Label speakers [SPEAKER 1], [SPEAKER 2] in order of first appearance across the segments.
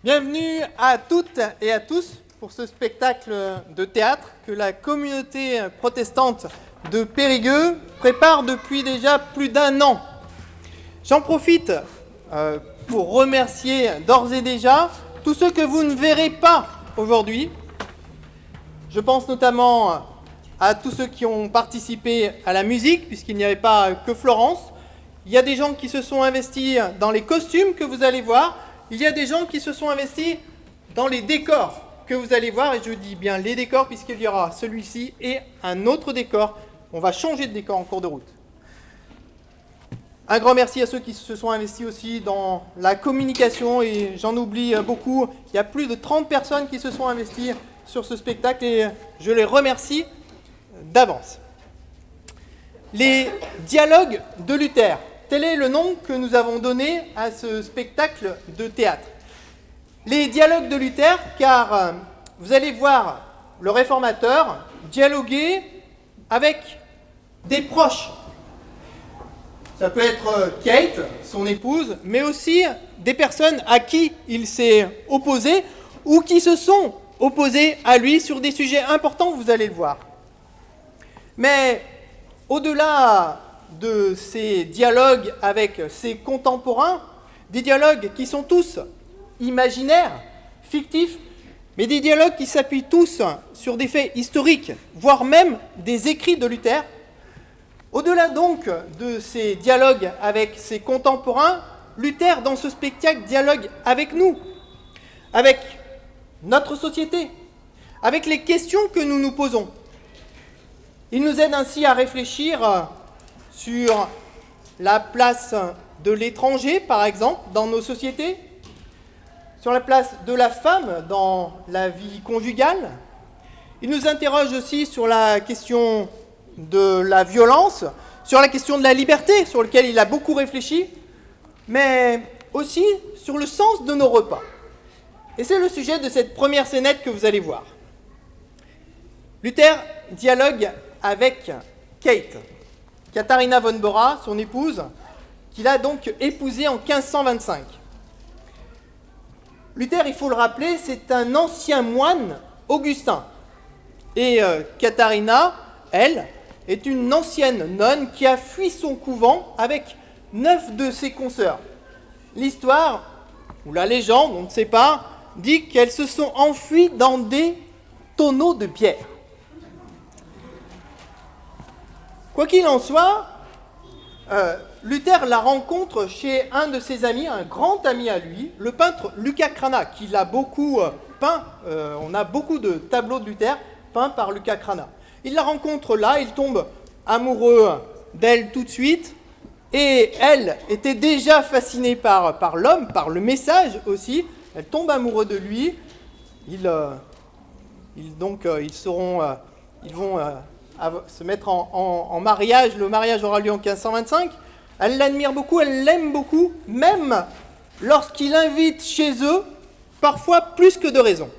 [SPEAKER 1] Bienvenue à toutes et à tous pour ce spectacle de théâtre que la communauté protestante de Périgueux prépare depuis déjà plus d'un an. J'en profite pour remercier d'ores et déjà tous ceux que vous ne verrez pas aujourd'hui. Je pense notamment à tous ceux qui ont participé à la musique, puisqu'il n'y avait pas que Florence. Il y a des gens qui se sont investis dans les costumes que vous allez voir. Il y a des gens qui se sont investis dans les décors que vous allez voir. Et je dis bien les décors, puisqu'il y aura celui-ci et un autre décor. On va changer de décor en cours de route. Un grand merci à ceux qui se sont investis aussi dans la communication. Et j'en oublie beaucoup. Il y a plus de 30 personnes qui se sont investies sur ce spectacle. Et je les remercie d'avance. Les dialogues de Luther. Tel est le nom que nous avons donné à ce spectacle de théâtre. Les dialogues de Luther, car vous allez voir le réformateur dialoguer avec des proches. Ça peut être Kate, son épouse, mais aussi des personnes à qui il s'est opposé ou qui se sont opposées à lui sur des sujets importants, vous allez le voir. Mais au-delà de ces dialogues avec ses contemporains, des dialogues qui sont tous imaginaires, fictifs, mais des dialogues qui s'appuient tous sur des faits historiques, voire même des écrits de Luther. Au-delà donc de ces dialogues avec ses contemporains, Luther, dans ce spectacle, dialogue avec nous, avec notre société, avec les questions que nous nous posons. Il nous aide ainsi à réfléchir sur la place de l'étranger, par exemple, dans nos sociétés, sur la place de la femme dans la vie conjugale. Il nous interroge aussi sur la question de la violence, sur la question de la liberté, sur laquelle il a beaucoup réfléchi, mais aussi sur le sens de nos repas. Et c'est le sujet de cette première scénette que vous allez voir. Luther dialogue avec Kate, Katharina von Bora, son épouse, qu'il a donc épousée en 1525. Luther, il faut le rappeler, c'est un ancien moine augustin. Et Katharina, elle, est une ancienne nonne qui a fui son couvent avec 9 de ses consoeurs. L'histoire, ou la légende, on ne sait pas, dit qu'elles se sont enfuies dans des tonneaux de pierre. Quoi qu'il en soit, Luther la rencontre chez un de ses amis, un grand ami à lui, le peintre Lucas Cranach, qui l'a beaucoup peint. On a beaucoup de tableaux de Luther peints par Lucas Cranach. Il la rencontre là, il tombe amoureux d'elle tout de suite, et elle était déjà fascinée par l'homme, par le message aussi. Elle tombe amoureuse de lui. Ils vont se mettre en mariage. Le mariage aura lieu en 1525. Elle l'admire beaucoup, elle l'aime beaucoup, même lorsqu'il invite chez eux, parfois plus que de raison.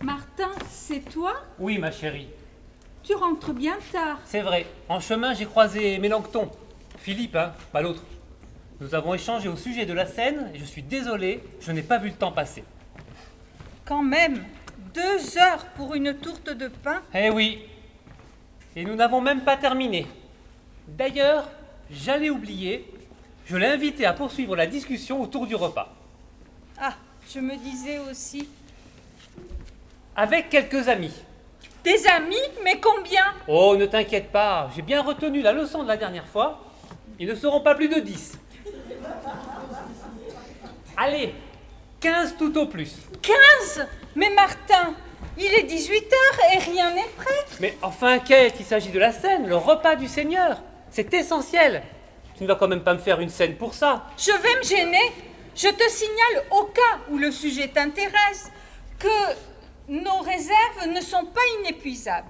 [SPEAKER 2] Martin, c'est toi?
[SPEAKER 3] Oui, ma chérie.
[SPEAKER 2] Tu rentres bien tard.
[SPEAKER 3] C'est vrai. En chemin, j'ai croisé Mélenchon. Philippe, hein, pas l'autre. Nous avons échangé au sujet de la scène et je suis désolé, je n'ai pas vu le temps passer.
[SPEAKER 2] Quand même, 2 heures pour une tourte de pain?
[SPEAKER 3] Eh oui. Et nous n'avons même pas terminé. D'ailleurs, j'allais oublier, je l'ai invité à poursuivre la discussion autour du repas.
[SPEAKER 2] Ah, je me disais aussi.
[SPEAKER 3] Avec quelques amis.
[SPEAKER 2] Des amis? Mais combien?
[SPEAKER 3] Oh, ne t'inquiète pas, j'ai bien retenu la leçon de la dernière fois. Ils ne seront pas plus de 10. Allez, 15 tout au plus.
[SPEAKER 2] 15? Mais Martin, il est 18h et rien n'est prêt.
[SPEAKER 3] Mais enfin, Kate, il s'agit de la scène, le repas du Seigneur. C'est essentiel. Tu ne vas quand même pas me faire une scène pour ça.
[SPEAKER 2] Je vais me gêner. Je te signale au cas où le sujet t'intéresse que nos réserves ne sont pas inépuisables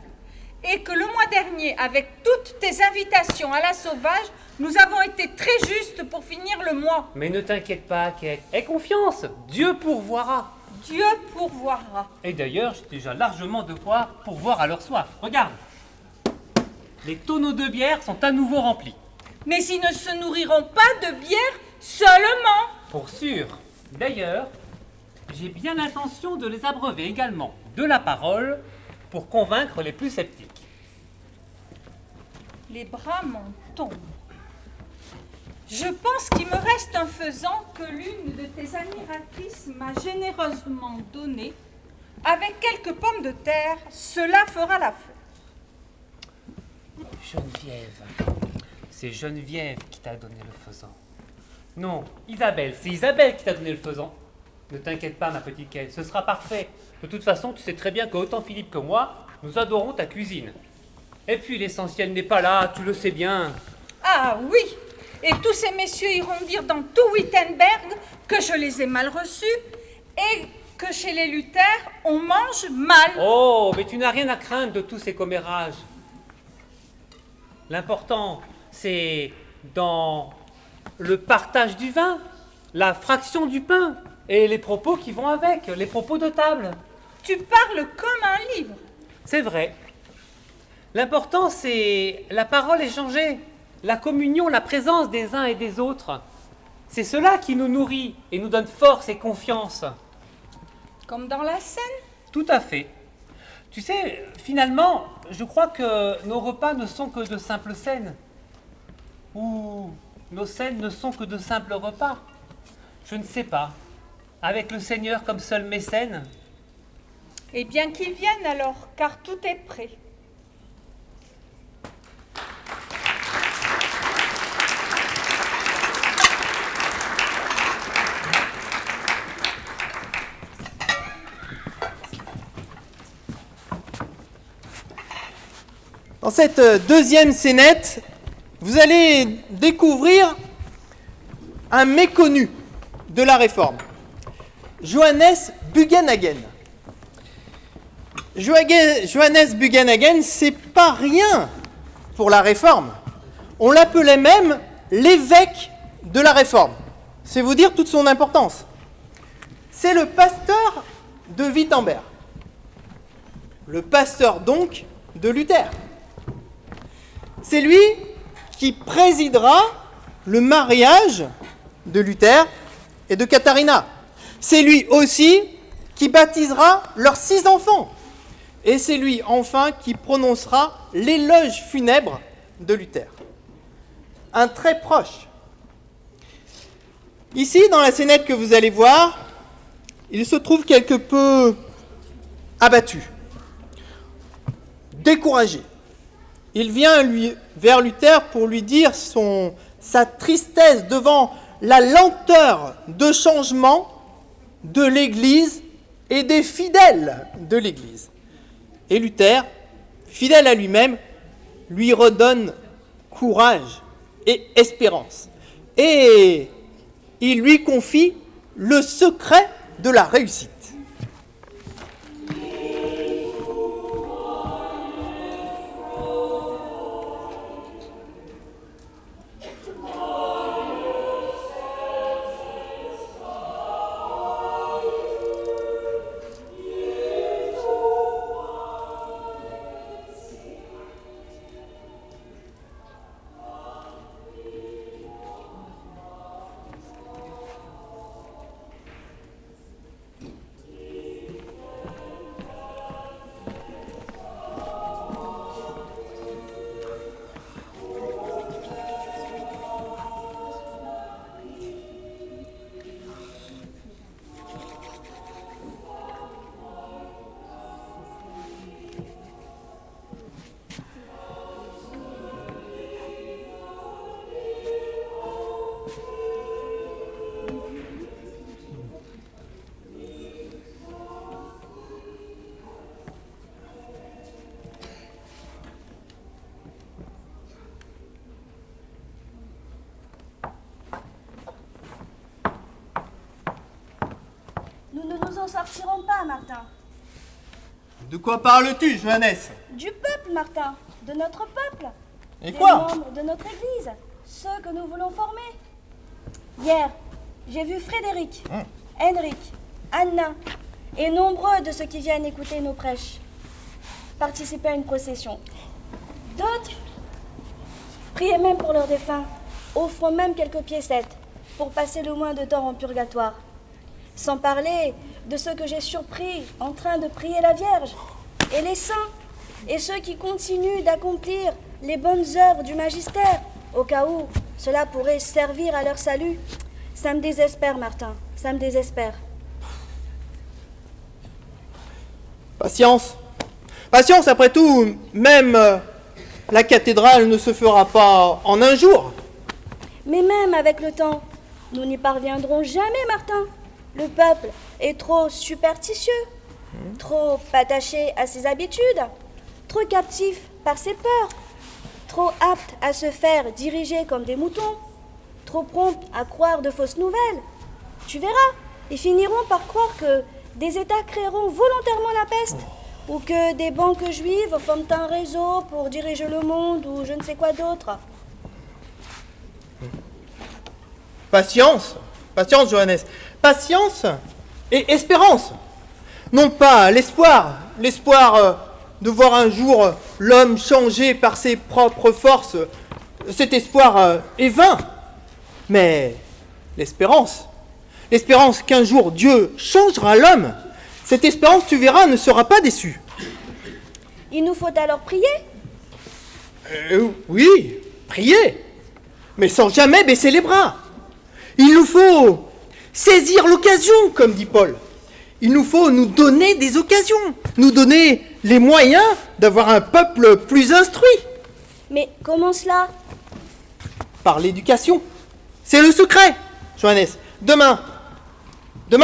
[SPEAKER 2] et que le mois dernier, avec toutes tes invitations à la sauvage, nous avons été très justes pour finir le mois.
[SPEAKER 3] Mais ne t'inquiète pas, Kate. Aie confiance. Dieu pourvoira.
[SPEAKER 2] Dieu pourvoira.
[SPEAKER 3] Et d'ailleurs, j'ai déjà largement de quoi pourvoir à leur soif. Regarde. Les tonneaux de bière sont à nouveau remplis.
[SPEAKER 2] Mais ils ne se nourriront pas de bière seulement.
[SPEAKER 3] Pour sûr. D'ailleurs, j'ai bien l'intention de les abreuver également de la parole pour convaincre les plus sceptiques.
[SPEAKER 2] Les bras m'en tombent. Je pense qu'il me reste un faisan que l'une de tes admiratrices m'a généreusement donné. Avec quelques pommes de terre, cela fera l'affaire.
[SPEAKER 3] Geneviève. C'est Geneviève qui t'a donné le faisan. Non, Isabelle. C'est Isabelle qui t'a donné le faisan. Ne t'inquiète pas, ma petite Kate, ce sera parfait. De toute façon, tu sais très bien qu'autant Philippe que moi, nous adorons ta cuisine. Et puis, l'essentiel n'est pas là, tu le sais bien.
[SPEAKER 2] Ah oui, et tous ces messieurs iront dire dans tout Wittenberg que je les ai mal reçus et que chez les Luther, on mange mal.
[SPEAKER 3] Oh, mais tu n'as rien à craindre de tous ces commérages. L'important, c'est dans le partage du vin, la fraction du pain et les propos qui vont avec, les propos de table.
[SPEAKER 2] Tu parles comme un livre.
[SPEAKER 3] C'est vrai. L'important, c'est la parole échangée, la communion, la présence des uns et des autres. C'est cela qui nous nourrit et nous donne force et confiance.
[SPEAKER 2] Comme dans la scène.
[SPEAKER 3] Tout à fait. Tu sais, finalement, je crois que nos repas ne sont que de simples scènes. Ou nos scènes ne sont que de simples repas. Je ne sais pas. Avec le Seigneur comme seul mécène.
[SPEAKER 2] Eh bien qu'ils viennent alors, car tout est prêt.
[SPEAKER 1] Dans cette deuxième scénette, vous allez découvrir un méconnu de la Réforme, Johannes Bugenhagen. Johannes Bugenhagen, c'est pas rien pour la Réforme. On l'appelait même l'évêque de la Réforme. C'est vous dire toute son importance. C'est le pasteur de Wittenberg. Le pasteur donc de Luther. C'est lui qui présidera le mariage de Luther et de Katharina. C'est lui aussi qui baptisera leurs 6 enfants. Et c'est lui enfin qui prononcera l'éloge funèbre de Luther. Un très proche. Ici, dans la scénette que vous allez voir, il se trouve quelque peu abattu, découragé. Il vient vers Luther pour lui dire sa tristesse devant la lenteur de changement de l'Église et des fidèles de l'Église. Et Luther, fidèle à lui-même, lui redonne courage et espérance. Et il lui confie le secret de la réussite.
[SPEAKER 4] n'en sortirons pas, Martin.
[SPEAKER 1] De quoi parles-tu, Johannes?
[SPEAKER 4] Du peuple, Martin. De notre peuple.
[SPEAKER 1] Et
[SPEAKER 4] Des
[SPEAKER 1] quoi?
[SPEAKER 4] membres de notre église. Ceux que nous voulons former. Hier, j'ai vu Frédéric, Henrik, Anna et nombreux de ceux qui viennent écouter nos prêches participer à une procession. D'autres priaient même pour leurs défunts, offrant même quelques piécettes pour passer le moins de temps en purgatoire. Sans parler de ceux que j'ai surpris en train de prier la Vierge, et les saints, et ceux qui continuent d'accomplir les bonnes œuvres du magistère, au cas où cela pourrait servir à leur salut. Ça me désespère, Martin, ça me désespère.
[SPEAKER 1] Patience. Patience, après tout, même la cathédrale ne se fera pas en un jour.
[SPEAKER 4] Mais même avec le temps, nous n'y parviendrons jamais, Martin. Le peuple est trop superstitieux, trop attaché à ses habitudes, trop captif par ses peurs, trop apte à se faire diriger comme des moutons, trop prompt à croire de fausses nouvelles. Tu verras, ils finiront par croire que des États créeront volontairement la peste, ou que des banques juives forment un réseau pour diriger le monde, ou je ne sais quoi d'autre.
[SPEAKER 1] Patience, patience, Johannes. Patience et espérance. Non pas l'espoir de voir un jour l'homme changer par ses propres forces. Cet espoir est vain. Mais l'espérance qu'un jour Dieu changera l'homme, cette espérance, tu verras, ne sera pas déçue.
[SPEAKER 4] Il nous faut alors prier?
[SPEAKER 1] Oui, prier, mais sans jamais baisser les bras. Il nous faut saisir l'occasion, comme dit Paul. Il nous faut nous donner des occasions, nous donner les moyens d'avoir un peuple plus instruit.
[SPEAKER 4] Mais comment cela?
[SPEAKER 1] Par l'éducation. C'est le secret, Johannes. Demain,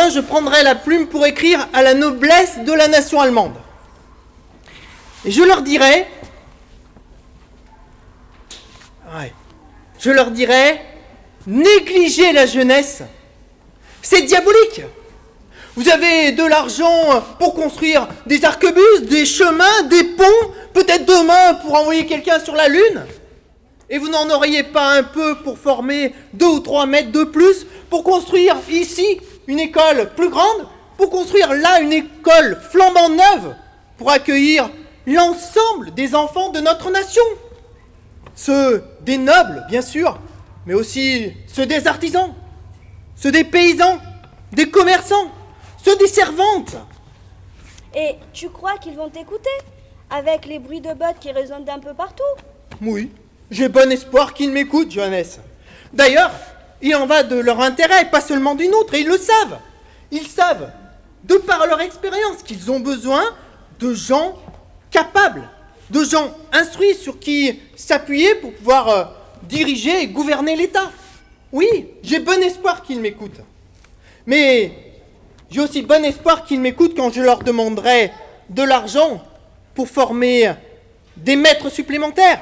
[SPEAKER 1] je prendrai la plume pour écrire à la noblesse de la nation allemande. Et je leur dirai, négligez la jeunesse, c'est diabolique. Vous avez de l'argent pour construire des arquebuses, des chemins, des ponts, peut-être demain pour envoyer quelqu'un sur la Lune. Et vous n'en auriez pas un peu pour former 2 ou 3 mètres de plus, pour construire ici une école plus grande, pour construire là une école flambant neuve, pour accueillir l'ensemble des enfants de notre nation. Ceux des nobles, bien sûr, mais aussi ceux des artisans, ceux des paysans, des commerçants, ceux des servantes.
[SPEAKER 4] Et tu crois qu'ils vont t'écouter, avec les bruits de bottes qui résonnent d'un peu partout?
[SPEAKER 1] Oui, j'ai bon espoir qu'ils m'écoutent, Johannes. D'ailleurs, il en va de leur intérêt, pas seulement du nôtre, et ils le savent. Ils savent, de par leur expérience, qu'ils ont besoin de gens capables, de gens instruits sur qui s'appuyer pour pouvoir diriger et gouverner l'État. Oui, j'ai bon espoir qu'ils m'écoutent. Mais j'ai aussi bon espoir qu'ils m'écoutent quand je leur demanderai de l'argent pour former des maîtres supplémentaires,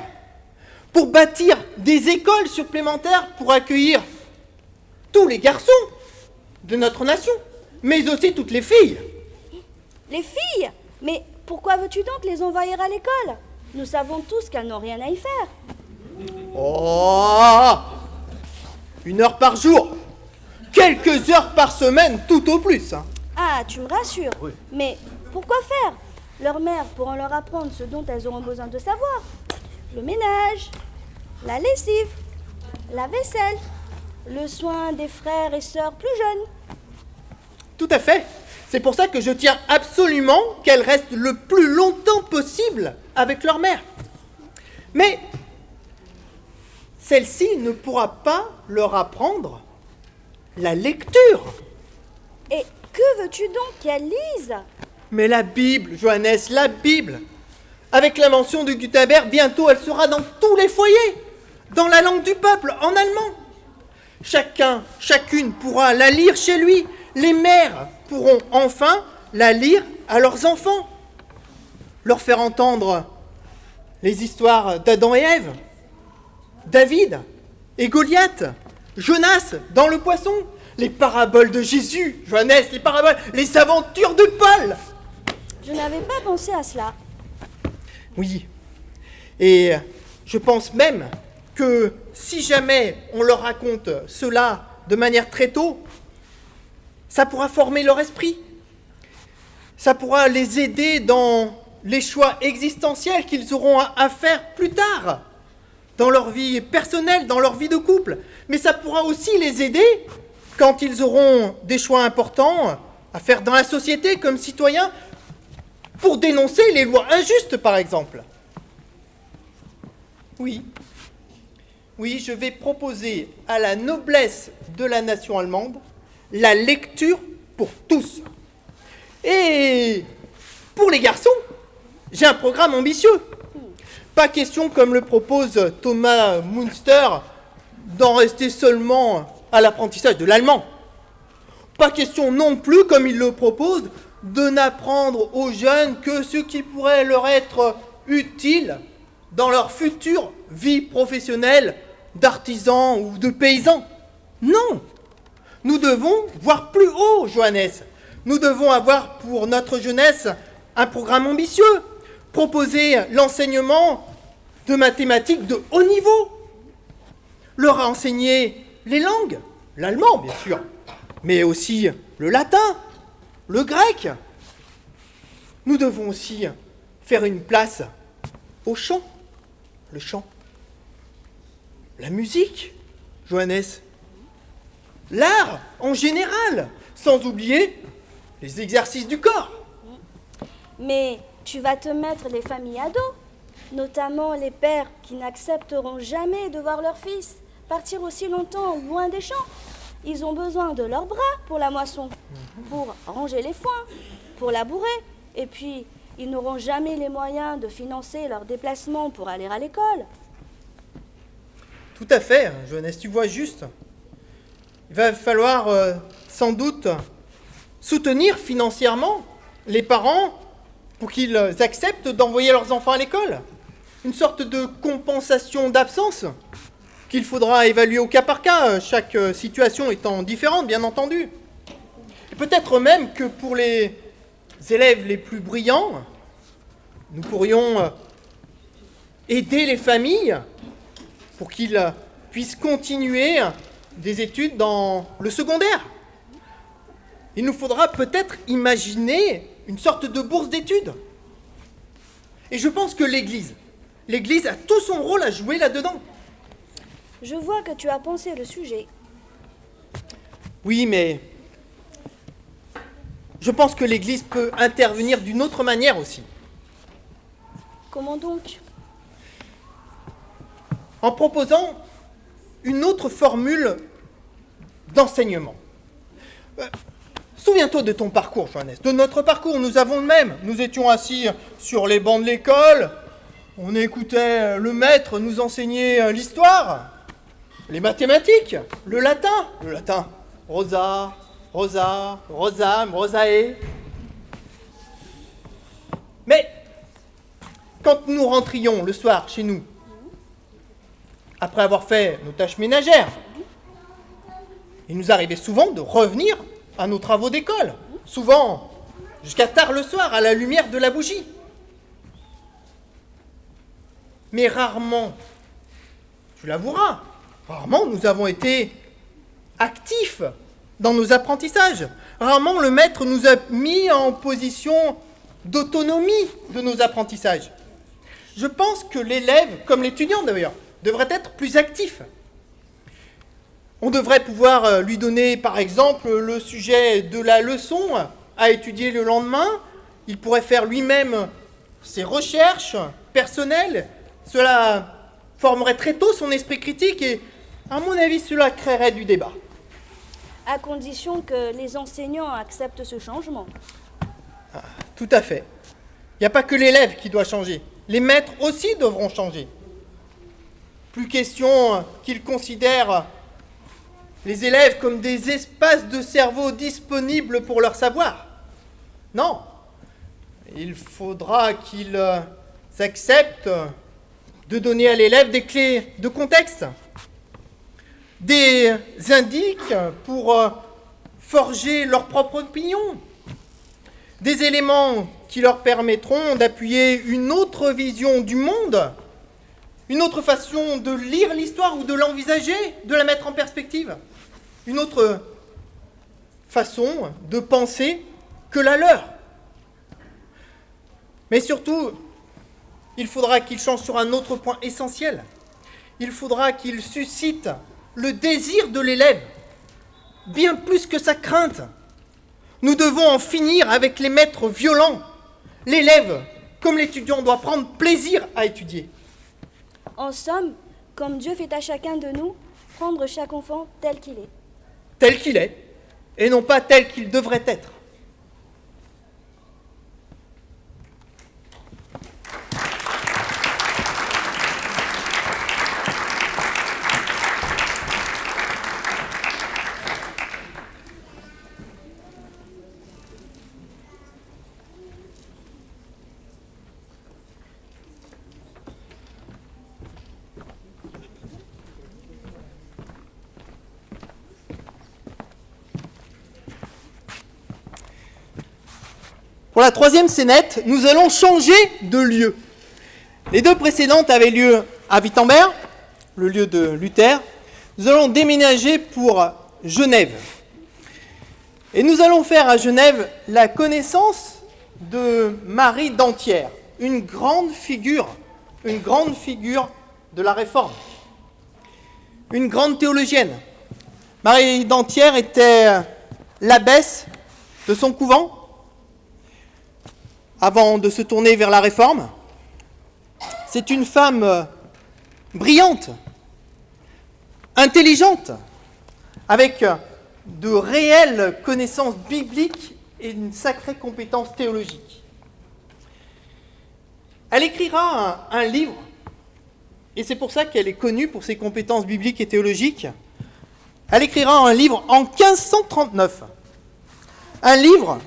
[SPEAKER 1] pour bâtir des écoles supplémentaires pour accueillir tous les garçons de notre nation, mais aussi toutes les filles.
[SPEAKER 4] Les filles? Mais pourquoi veux-tu donc les envoyer à l'école? Nous savons tous qu'elles n'ont rien à y faire.
[SPEAKER 1] Oh, 1 heure par jour, quelques heures par semaine, tout au plus.
[SPEAKER 4] Ah, tu me rassures.
[SPEAKER 1] Oui.
[SPEAKER 4] Mais pourquoi faire? Leurs mères pourront leur apprendre ce dont elles auront besoin de savoir. Le ménage, la lessive, la vaisselle, le soin des frères et sœurs plus jeunes.
[SPEAKER 1] Tout à fait. C'est pour ça que je tiens absolument qu'elles restent le plus longtemps possible avec leur mère. Mais celle-ci ne pourra pas leur apprendre la lecture.
[SPEAKER 4] Et que veux-tu donc qu'elles lisent?
[SPEAKER 1] Mais la Bible, Johannes, la Bible. Avec la mention de Gutenberg, bientôt elle sera dans tous les foyers, dans la langue du peuple, en allemand. Chacune pourra la lire chez lui. Les mères pourront enfin la lire à leurs enfants. Leur faire entendre les histoires d'Adam et Ève, David et Goliath, Jonas dans le poisson, les paraboles de Jésus, Johannes, les paraboles, les aventures de Paul.
[SPEAKER 4] Je n'avais pas pensé à cela.
[SPEAKER 1] Oui, et je pense même que si jamais on leur raconte cela de manière très tôt, ça pourra former leur esprit. Ça pourra les aider dans les choix existentiels qu'ils auront à faire plus tard, dans leur vie personnelle, dans leur vie de couple. Mais ça pourra aussi les aider quand ils auront des choix importants à faire dans la société comme citoyens, pour dénoncer les lois injustes, par exemple. Oui, je vais proposer à la noblesse de la nation allemande la lecture pour tous. Et pour les garçons, j'ai un programme ambitieux. Pas question, comme le propose Thomas Münster, d'en rester seulement à l'apprentissage de l'allemand. Pas question non plus, comme il le propose, de n'apprendre aux jeunes que ce qui pourrait leur être utile dans leur future vie professionnelle d'artisans ou de paysans. Non, nous devons voir plus haut, Johannes. Nous devons avoir pour notre jeunesse un programme ambitieux, proposer l'enseignement de mathématiques de haut niveau, leur enseigner les langues, l'allemand bien sûr, mais aussi le latin, le grec. Nous devons aussi faire une place au chant, le chant, la musique, Johannes, l'art en général, sans oublier les exercices du corps.
[SPEAKER 4] Mais tu vas te mettre les familles à dos, notamment les pères qui n'accepteront jamais de voir leur fils partir aussi longtemps loin des champs. Ils ont besoin de leurs bras pour la moisson, pour ranger les foins, pour labourer. Et puis, ils n'auront jamais les moyens de financer leurs déplacements pour aller à l'école.
[SPEAKER 1] Tout à fait, Johannes, tu vois juste. Il va falloir sans doute soutenir financièrement les parents pour qu'ils acceptent d'envoyer leurs enfants à l'école. Une sorte de compensation d'absence qu'il faudra évaluer au cas par cas, chaque situation étant différente, bien entendu. Et peut-être même que pour les élèves les plus brillants, nous pourrions aider les familles pour qu'ils puissent continuer des études dans le secondaire. Il nous faudra peut-être imaginer une sorte de bourse d'études. Et je pense que l'Église a tout son rôle à jouer là-dedans.
[SPEAKER 4] Je vois que tu as pensé le sujet.
[SPEAKER 1] Oui, mais je pense que l'Église peut intervenir d'une autre manière aussi.
[SPEAKER 4] Comment donc?
[SPEAKER 1] En proposant une autre formule d'enseignement. Souviens-toi de ton parcours, Johannes. De notre parcours, nous avons le même. Nous étions assis sur les bancs de l'école, on écoutait le maître nous enseigner l'histoire, les mathématiques, le latin, rosa, rosam, rosae. Mais quand nous rentrions le soir chez nous, après avoir fait nos tâches ménagères, il nous arrivait souvent de revenir à nos travaux d'école, souvent jusqu'à tard le soir, à la lumière de la bougie. Mais rarement, tu l'avoueras, rarement nous avons été actifs dans nos apprentissages. Rarement le maître nous a mis en position d'autonomie de nos apprentissages. Je pense que l'élève, comme l'étudiant d'ailleurs, devrait être plus actif. On devrait pouvoir lui donner, par exemple, le sujet de la leçon à étudier le lendemain. Il pourrait faire lui-même ses recherches personnelles. Cela formerait très tôt son esprit critique et, à mon avis, cela créerait du débat.
[SPEAKER 4] À condition que les enseignants acceptent ce changement.
[SPEAKER 1] Ah, tout à fait. Il n'y a pas que l'élève qui doit changer. Les maîtres aussi devront changer. Plus question qu'ils considèrent les élèves comme des espaces de cerveau disponibles pour leur savoir. Non, il faudra qu'ils acceptent de donner à l'élève des clés de contexte, des indices pour forger leur propre opinion. Des éléments qui leur permettront d'appuyer une autre vision du monde, une autre façon de lire l'histoire ou de l'envisager, de la mettre en perspective, une autre façon de penser que la leur. Mais surtout, il faudra qu'ils changent sur un autre point essentiel. Il faudra qu'ils suscitent le désir de l'élève, bien plus que sa crainte. Nous devons en finir avec les maîtres violents. L'élève, comme l'étudiant, doit prendre plaisir à étudier.
[SPEAKER 4] En somme, comme Dieu fait à chacun de nous, prendre chaque enfant tel qu'il est.
[SPEAKER 1] Tel qu'il est, et non pas tel qu'il devrait être. Pour la troisième scénette, nous allons changer de lieu. Les deux précédentes avaient lieu à Wittenberg, le lieu de Luther. Nous allons déménager pour Genève. Et nous allons faire à Genève la connaissance de Marie d'Antière, une grande figure de la Réforme, une grande théologienne. Marie d'Antière était l'abbesse de son couvent, avant de se tourner vers la Réforme. C'est une femme brillante, intelligente, avec de réelles connaissances bibliques et une sacrée compétence théologique. Elle écrira un livre, et c'est pour ça qu'elle est connue pour ses compétences bibliques et théologiques. Elle écrira un livre en 1539, un livre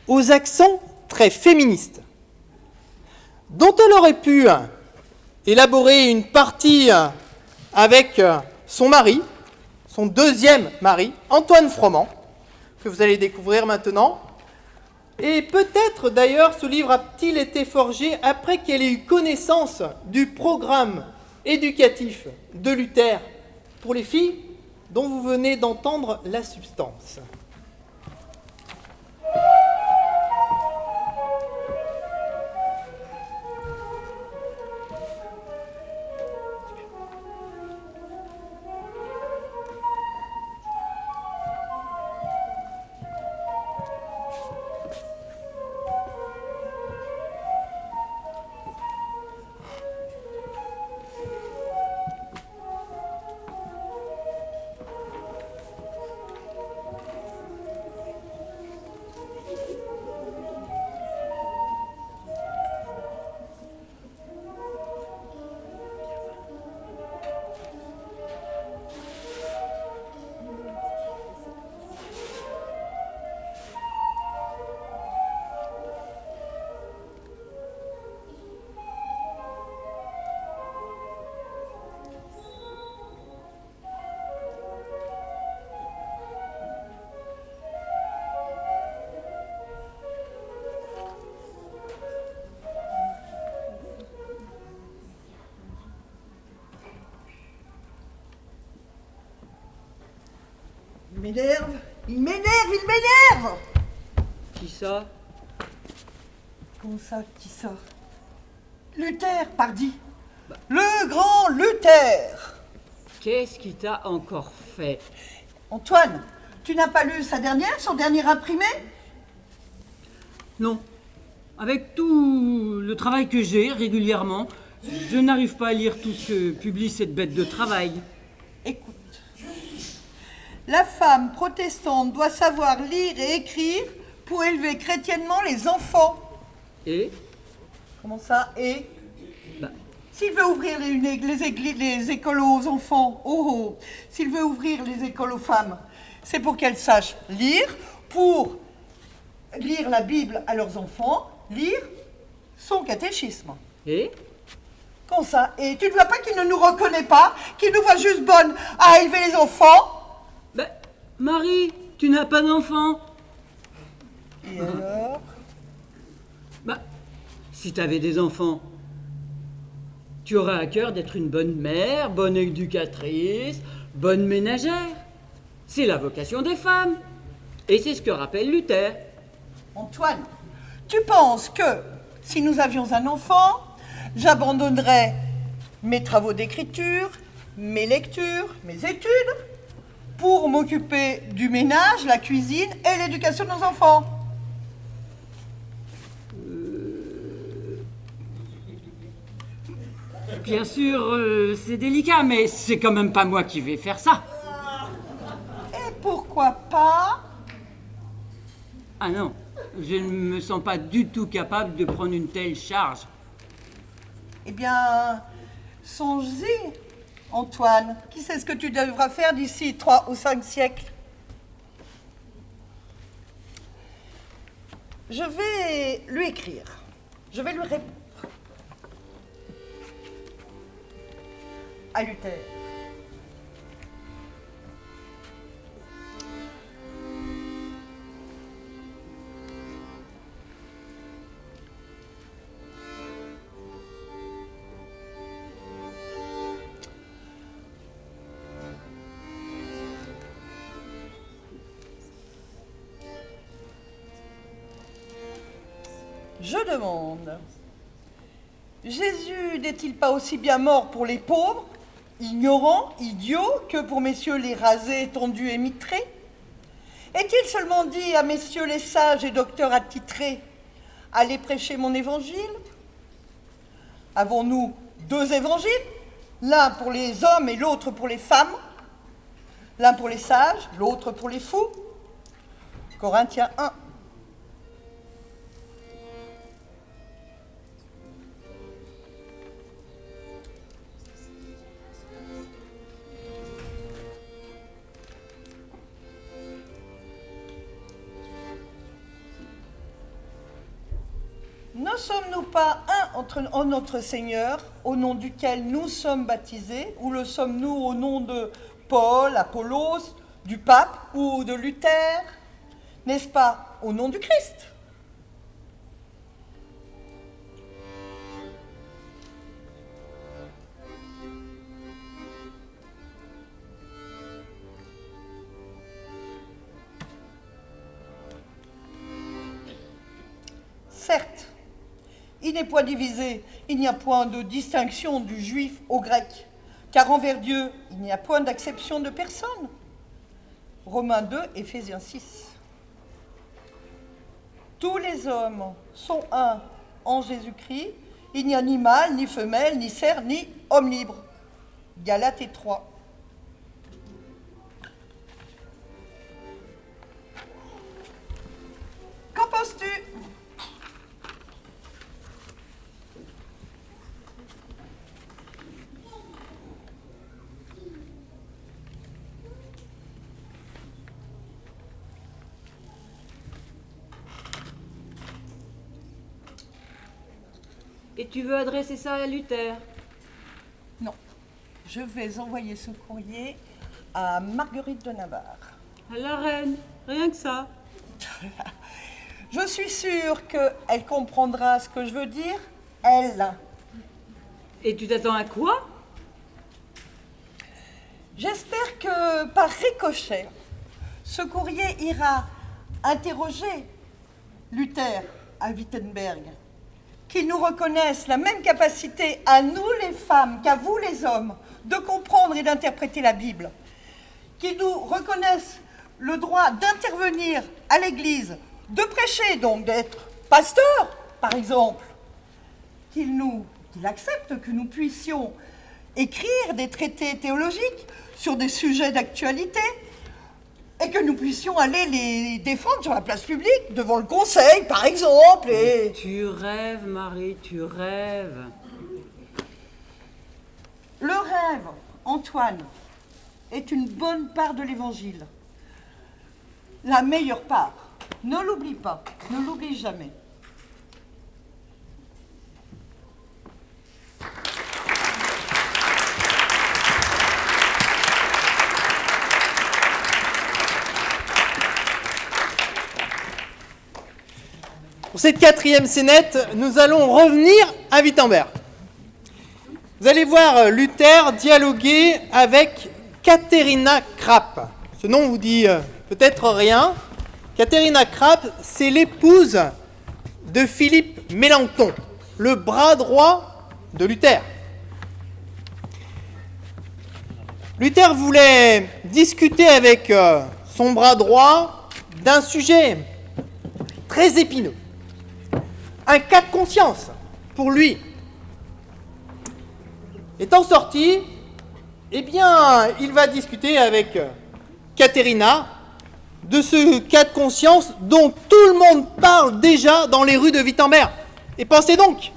[SPEAKER 1] aux accents très féministe, dont elle aurait pu élaborer une partie avec son mari, son deuxième mari, Antoine Froment, que vous allez découvrir maintenant. Et peut-être d'ailleurs ce livre a-t-il été forgé après qu'elle ait eu connaissance du programme éducatif de Luther pour les filles, dont vous venez d'entendre la substance.
[SPEAKER 5] Il m'énerve.
[SPEAKER 6] Qui ça?
[SPEAKER 5] Comment ça, qui ça? Luther, pardi. Le grand Luther.
[SPEAKER 6] Qu'est-ce qui t'a encore fait?
[SPEAKER 5] Antoine, tu n'as pas lu son dernier imprimé?
[SPEAKER 6] Non. Avec tout le travail que j'ai régulièrement, je n'arrive pas à lire tout ce que publie cette bête de travail.
[SPEAKER 5] Écoute. La femme protestante doit savoir lire et écrire pour élever chrétiennement les enfants.
[SPEAKER 6] Et?
[SPEAKER 5] Comment ça, et? S'il veut ouvrir les écoles aux enfants, s'il veut ouvrir les écoles aux femmes, c'est pour qu'elles sachent lire, pour lire la Bible à leurs enfants, lire son catéchisme.
[SPEAKER 6] Et?
[SPEAKER 5] Comment ça, et? Tu ne vois pas qu'il ne nous reconnaît pas, qu'il nous voit juste bonnes à élever les enfants?
[SPEAKER 6] Marie, Tu n'as pas d'enfant.
[SPEAKER 5] Et alors?
[SPEAKER 6] Bah, si tu avais des enfants, tu aurais à cœur d'être une bonne mère, bonne éducatrice, bonne ménagère. C'est la vocation des femmes. Et c'est ce que rappelle Luther.
[SPEAKER 5] Antoine, tu penses que si nous avions un enfant, j'abandonnerais mes travaux d'écriture, mes lectures, mes études, pour m'occuper du ménage, la cuisine et l'éducation de nos enfants?
[SPEAKER 6] Bien sûr, c'est délicat, mais c'est quand même pas moi qui vais faire ça.
[SPEAKER 5] Et pourquoi pas?
[SPEAKER 6] Ah non, je ne me sens pas du tout capable de prendre une telle charge.
[SPEAKER 5] Eh bien, songe-y, Antoine. Qui sait ce que tu devras faire d'ici 3 ou 5 siècles? Je vais lui écrire. Je vais lui répondre. À Luther. Je demande, Jésus n'est-il pas aussi bien mort pour les pauvres, ignorants, idiots, que pour messieurs les rasés, tondus et mitrés? Est-il seulement dit à messieurs les sages et docteurs attitrés, allez prêcher mon évangile? Avons-nous 2 évangiles, l'un pour les hommes et l'autre pour les femmes? L'un pour les sages, l'autre pour les fous? Corinthiens 1. Ne sommes-nous pas un en notre Seigneur, au nom duquel nous sommes baptisés, ou le sommes-nous au nom de Paul, Apollos, du pape ou de Luther? N'est-ce pas au nom du Christ? Certes, il n'est point divisé, il n'y a point de distinction du juif au grec, car envers Dieu, il n'y a point d'acception de personne. Romains 2, Éphésiens 6. Tous les hommes sont un en Jésus-Christ, il n'y a ni mâle, ni femelle, ni serf, ni homme libre. Galates 3. Qu'en penses-tu ?
[SPEAKER 6] Et tu veux adresser ça à Luther?
[SPEAKER 5] Non, je vais envoyer ce courrier à Marguerite de Navarre.
[SPEAKER 6] À la reine, rien que ça.
[SPEAKER 5] Je suis sûre qu'elle comprendra ce que je veux dire, elle.
[SPEAKER 6] Et tu t'attends à quoi?
[SPEAKER 5] J'espère que par ricochet, ce courrier ira interroger Luther à Wittenberg, qu'il nous reconnaisse la même capacité à nous les femmes qu'à vous les hommes de comprendre et d'interpréter la Bible, qu'il nous reconnaisse le droit d'intervenir à l'Église, de prêcher, donc d'être pasteur, par exemple, qu'il accepte que nous puissions écrire des traités théologiques sur des sujets d'actualité et que nous puissions aller les défendre sur la place publique, devant le conseil, par exemple. Et...
[SPEAKER 6] Tu rêves, Marie, tu rêves.
[SPEAKER 5] Le rêve, Antoine, est une bonne part de l'Évangile. La meilleure part. Ne l'oublie pas, ne l'oublie jamais.
[SPEAKER 1] Pour cette 4e scénette, nous allons revenir à Wittenberg. Vous allez voir Luther dialoguer avec Katharina Krapp. Ce nom vous dit peut-être rien. Katharina Krapp, c'est l'épouse de Philippe Mélenchon, le bras droit de Luther. Luther voulait discuter avec son bras droit d'un sujet très épineux, un cas de conscience pour lui. Étant sorti, eh bien, il va discuter avec Katharina de ce cas de conscience dont tout le monde parle déjà dans les rues de Wittenberg. Et pensez donc,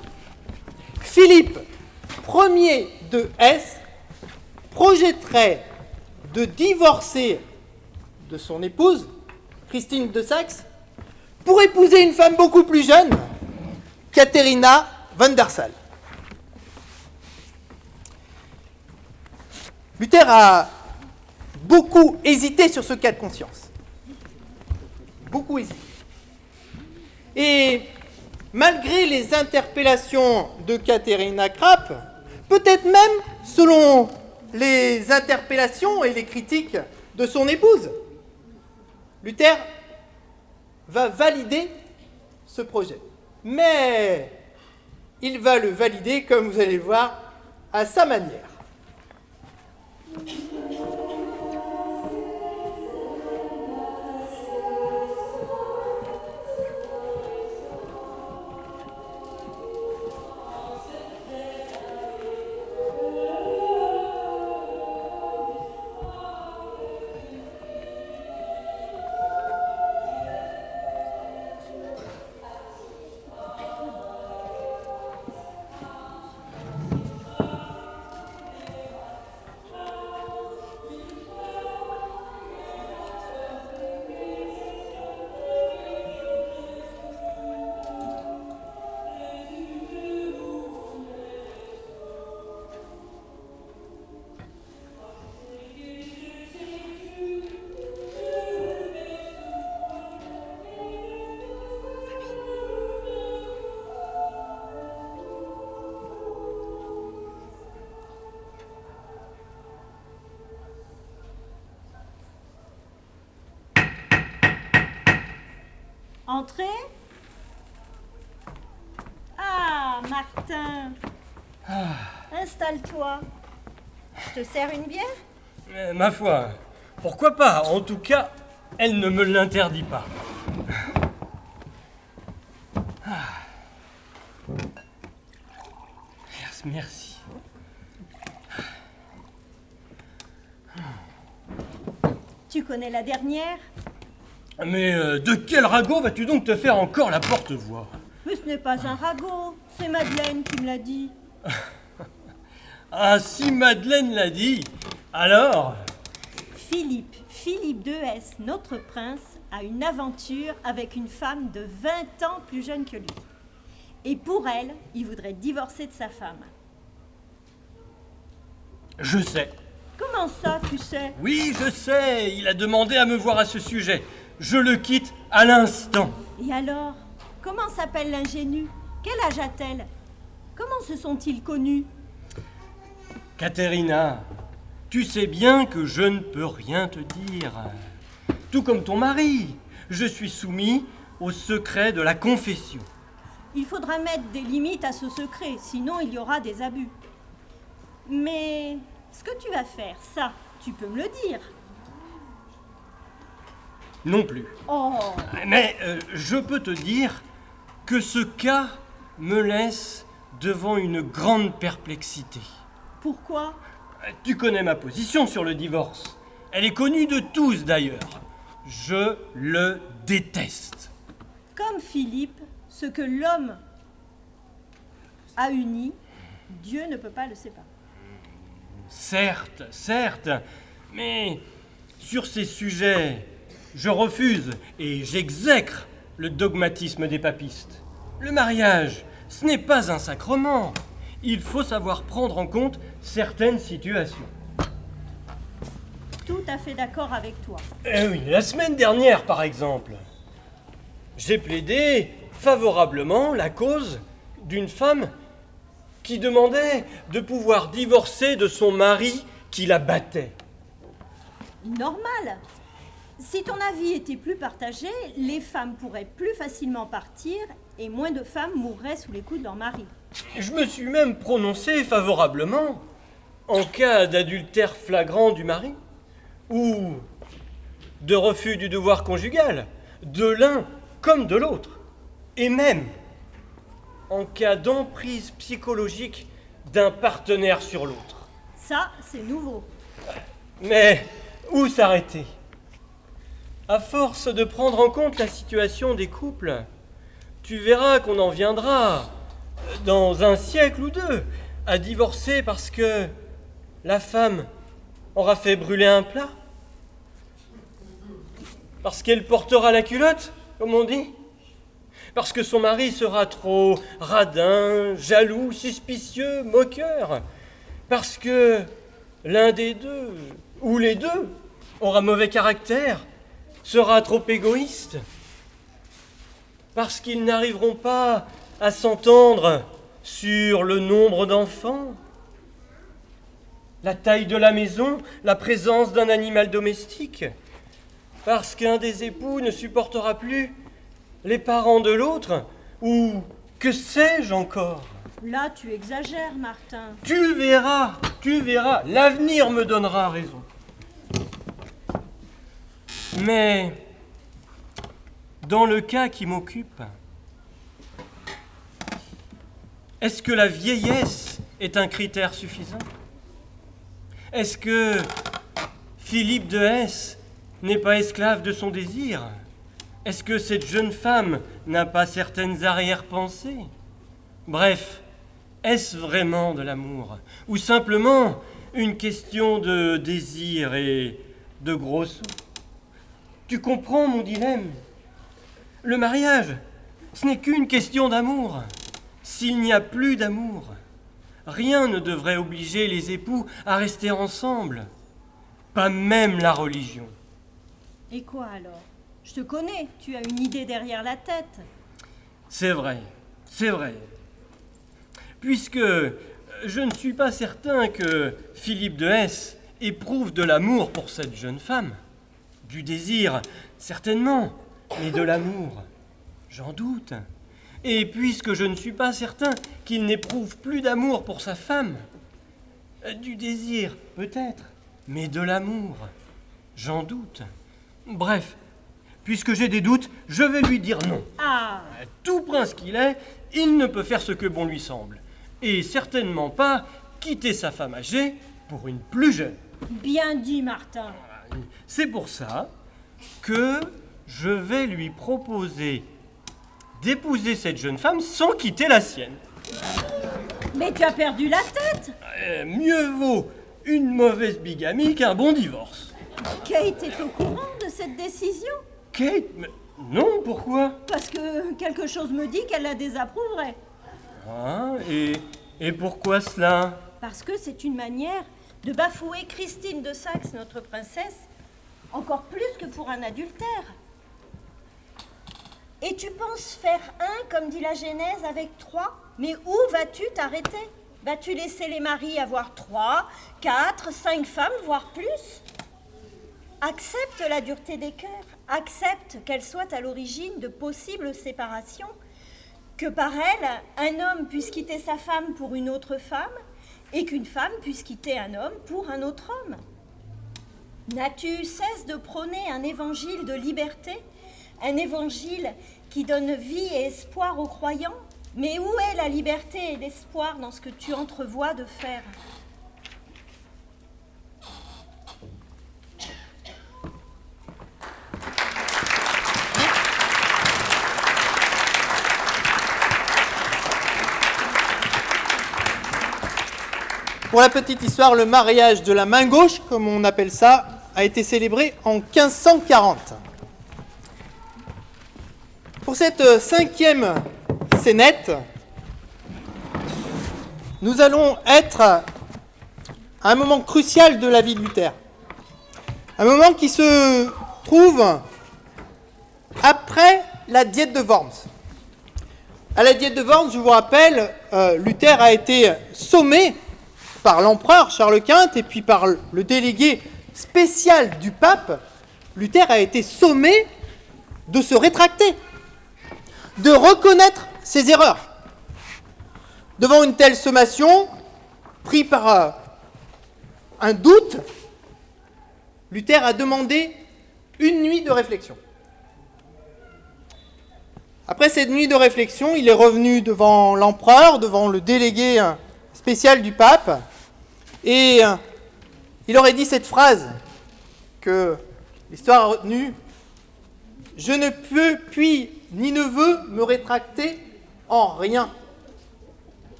[SPEAKER 1] Philippe Ier de Hesse projetterait de divorcer de son épouse, Christine de Saxe, pour épouser une femme beaucoup plus jeune, Katharina von der Sale. Luther a beaucoup hésité sur ce cas de conscience. Beaucoup hésité. Et malgré les interpellations de Katharina Krapp, peut-être même selon les interpellations et les critiques de son épouse, Luther va valider ce projet. Mais il va le valider, comme vous allez le voir, à sa manière.
[SPEAKER 7] Entrez. Ah, Martin. Installe-toi. Je te sers une bière?
[SPEAKER 8] Ma foi, pourquoi pas? En tout cas, elle ne me l'interdit pas. Merci.
[SPEAKER 7] Tu connais la dernière?
[SPEAKER 8] Mais de quel ragot vas-tu donc te faire encore la porte-voix?
[SPEAKER 7] Mais ce n'est pas un ragot, c'est Madeleine qui me l'a dit.
[SPEAKER 8] Ah, si Madeleine l'a dit, alors...
[SPEAKER 7] Philippe de Hesse, notre prince, a une aventure avec une femme de 20 ans plus jeune que lui. Et pour elle, il voudrait divorcer de sa femme.
[SPEAKER 8] Je sais.
[SPEAKER 7] Comment ça, tu sais?
[SPEAKER 8] Oui, je sais, il a demandé à me voir à ce sujet. Je le quitte à l'instant.
[SPEAKER 7] Et alors? Comment s'appelle l'ingénue? Quel âge a-t-elle? Comment se sont-ils connus?
[SPEAKER 8] Katharina, tu sais bien que je ne peux rien te dire. Tout comme ton mari, je suis soumis au secret de la confession.
[SPEAKER 7] Il faudra mettre des limites à ce secret, sinon il y aura des abus. Mais ce que tu vas faire, ça, tu peux me le dire.
[SPEAKER 8] Non plus.
[SPEAKER 7] Oh!
[SPEAKER 8] Mais je peux te dire que ce cas me laisse devant une grande perplexité.
[SPEAKER 7] Pourquoi?
[SPEAKER 8] Tu connais ma position sur le divorce. Elle est connue de tous d'ailleurs. Je le déteste.
[SPEAKER 7] Comme Philippe, ce que l'homme a uni, Dieu ne peut pas le séparer.
[SPEAKER 8] Certes, mais sur ces sujets, je refuse et j'exècre le dogmatisme des papistes. Le mariage, ce n'est pas un sacrement. Il faut savoir prendre en compte certaines situations.
[SPEAKER 7] Tout à fait d'accord avec toi.
[SPEAKER 8] Eh oui, la semaine dernière, par exemple, j'ai plaidé favorablement la cause d'une femme qui demandait de pouvoir divorcer de son mari qui la battait.
[SPEAKER 7] Normal. Si ton avis était plus partagé, les femmes pourraient plus facilement partir et moins de femmes mourraient sous les coups de leur mari.
[SPEAKER 8] Je me suis même prononcé favorablement en cas d'adultère flagrant du mari ou de refus du devoir conjugal, de l'un comme de l'autre, et même en cas d'emprise psychologique d'un partenaire sur l'autre.
[SPEAKER 7] Ça, c'est nouveau.
[SPEAKER 8] Mais où s'arrêter? À force de prendre en compte la situation des couples, tu verras qu'on en viendra, dans un siècle ou deux, à divorcer parce que la femme aura fait brûler un plat, parce qu'elle portera la culotte, comme on dit, parce que son mari sera trop radin, jaloux, suspicieux, moqueur, parce que l'un des deux, ou les deux, aura mauvais caractère, sera trop égoïste, parce qu'ils n'arriveront pas à s'entendre sur le nombre d'enfants, la taille de la maison, la présence d'un animal domestique, parce qu'un des époux ne supportera plus les parents de l'autre, ou que sais-je encore.
[SPEAKER 7] Là, tu exagères, Martin.
[SPEAKER 8] Tu verras, l'avenir me donnera raison. Mais, dans le cas qui m'occupe, est-ce que la vieillesse est un critère suffisant? Est-ce que Philippe de Hesse n'est pas esclave de son désir? Est-ce que cette jeune femme n'a pas certaines arrière-pensées? Bref, est-ce vraiment de l'amour? Ou simplement une question de désir et de gros sous? Tu comprends mon dilemme? Le mariage, ce n'est qu'une question d'amour. S'il n'y a plus d'amour, rien ne devrait obliger les époux à rester ensemble. Pas même la religion.
[SPEAKER 7] Et quoi alors? Je te connais, tu as une idée derrière la tête.
[SPEAKER 8] C'est vrai. Puisque je ne suis pas certain que Philippe de Hesse éprouve de l'amour pour cette jeune femme. Du désir, certainement, mais de l'amour, j'en doute. Et puisque je ne suis pas certain qu'il n'éprouve plus d'amour pour sa femme, du désir, peut-être, mais de l'amour, j'en doute. Bref, puisque j'ai des doutes, je vais lui dire non.
[SPEAKER 7] Ah!
[SPEAKER 8] Tout prince qu'il est, il ne peut faire ce que bon lui semble. Et certainement pas quitter sa femme âgée pour une plus jeune.
[SPEAKER 7] Bien dit, Martin.
[SPEAKER 8] C'est pour ça que je vais lui proposer d'épouser cette jeune femme sans quitter la sienne.
[SPEAKER 7] Mais tu as perdu la tête!
[SPEAKER 8] Mieux vaut une mauvaise bigamie qu'un bon divorce.
[SPEAKER 7] Kate est au courant de cette décision?
[SPEAKER 8] Kate? Mais non, pourquoi?
[SPEAKER 7] Parce que quelque chose me dit qu'elle la désapprouverait.
[SPEAKER 8] Ah, et pourquoi cela?
[SPEAKER 7] Parce que c'est une manière de bafouer Christine de Saxe, notre princesse, encore plus que pour un adultère. Et tu penses faire un, comme dit la Genèse, avec 3? Mais où vas-tu t'arrêter? Vas-tu laisser les maris avoir 3, 4, 5 femmes, voire plus? Accepte la dureté des cœurs, accepte qu'elle soit à l'origine de possibles séparations, que par elle, un homme puisse quitter sa femme pour une autre femme, et qu'une femme puisse quitter un homme pour un autre homme. N'as-tu cesse de prôner un évangile de liberté, un évangile qui donne vie et espoir aux croyants? Mais où est la liberté et l'espoir dans ce que tu entrevois de faire?
[SPEAKER 1] Pour la petite histoire, le mariage de la main gauche, comme on appelle ça, a été célébré en 1540. Pour cette 5e scénette, nous allons être à un moment crucial de la vie de Luther. Un moment qui se trouve après la diète de Worms. À la Diète de Worms, je vous rappelle, Luther a été sommé par l'empereur Charles Quint et puis par le délégué spécial du pape. Luther a été sommé de se rétracter, de reconnaître ses erreurs. Devant une telle sommation, pris par un doute, Luther a demandé une nuit de réflexion. Après cette nuit de réflexion, il est revenu devant l'empereur, devant le délégué spécial du pape, et il aurait dit cette phrase que l'histoire a retenue: « Je ne peux, puis, ni ne veux me rétracter en rien.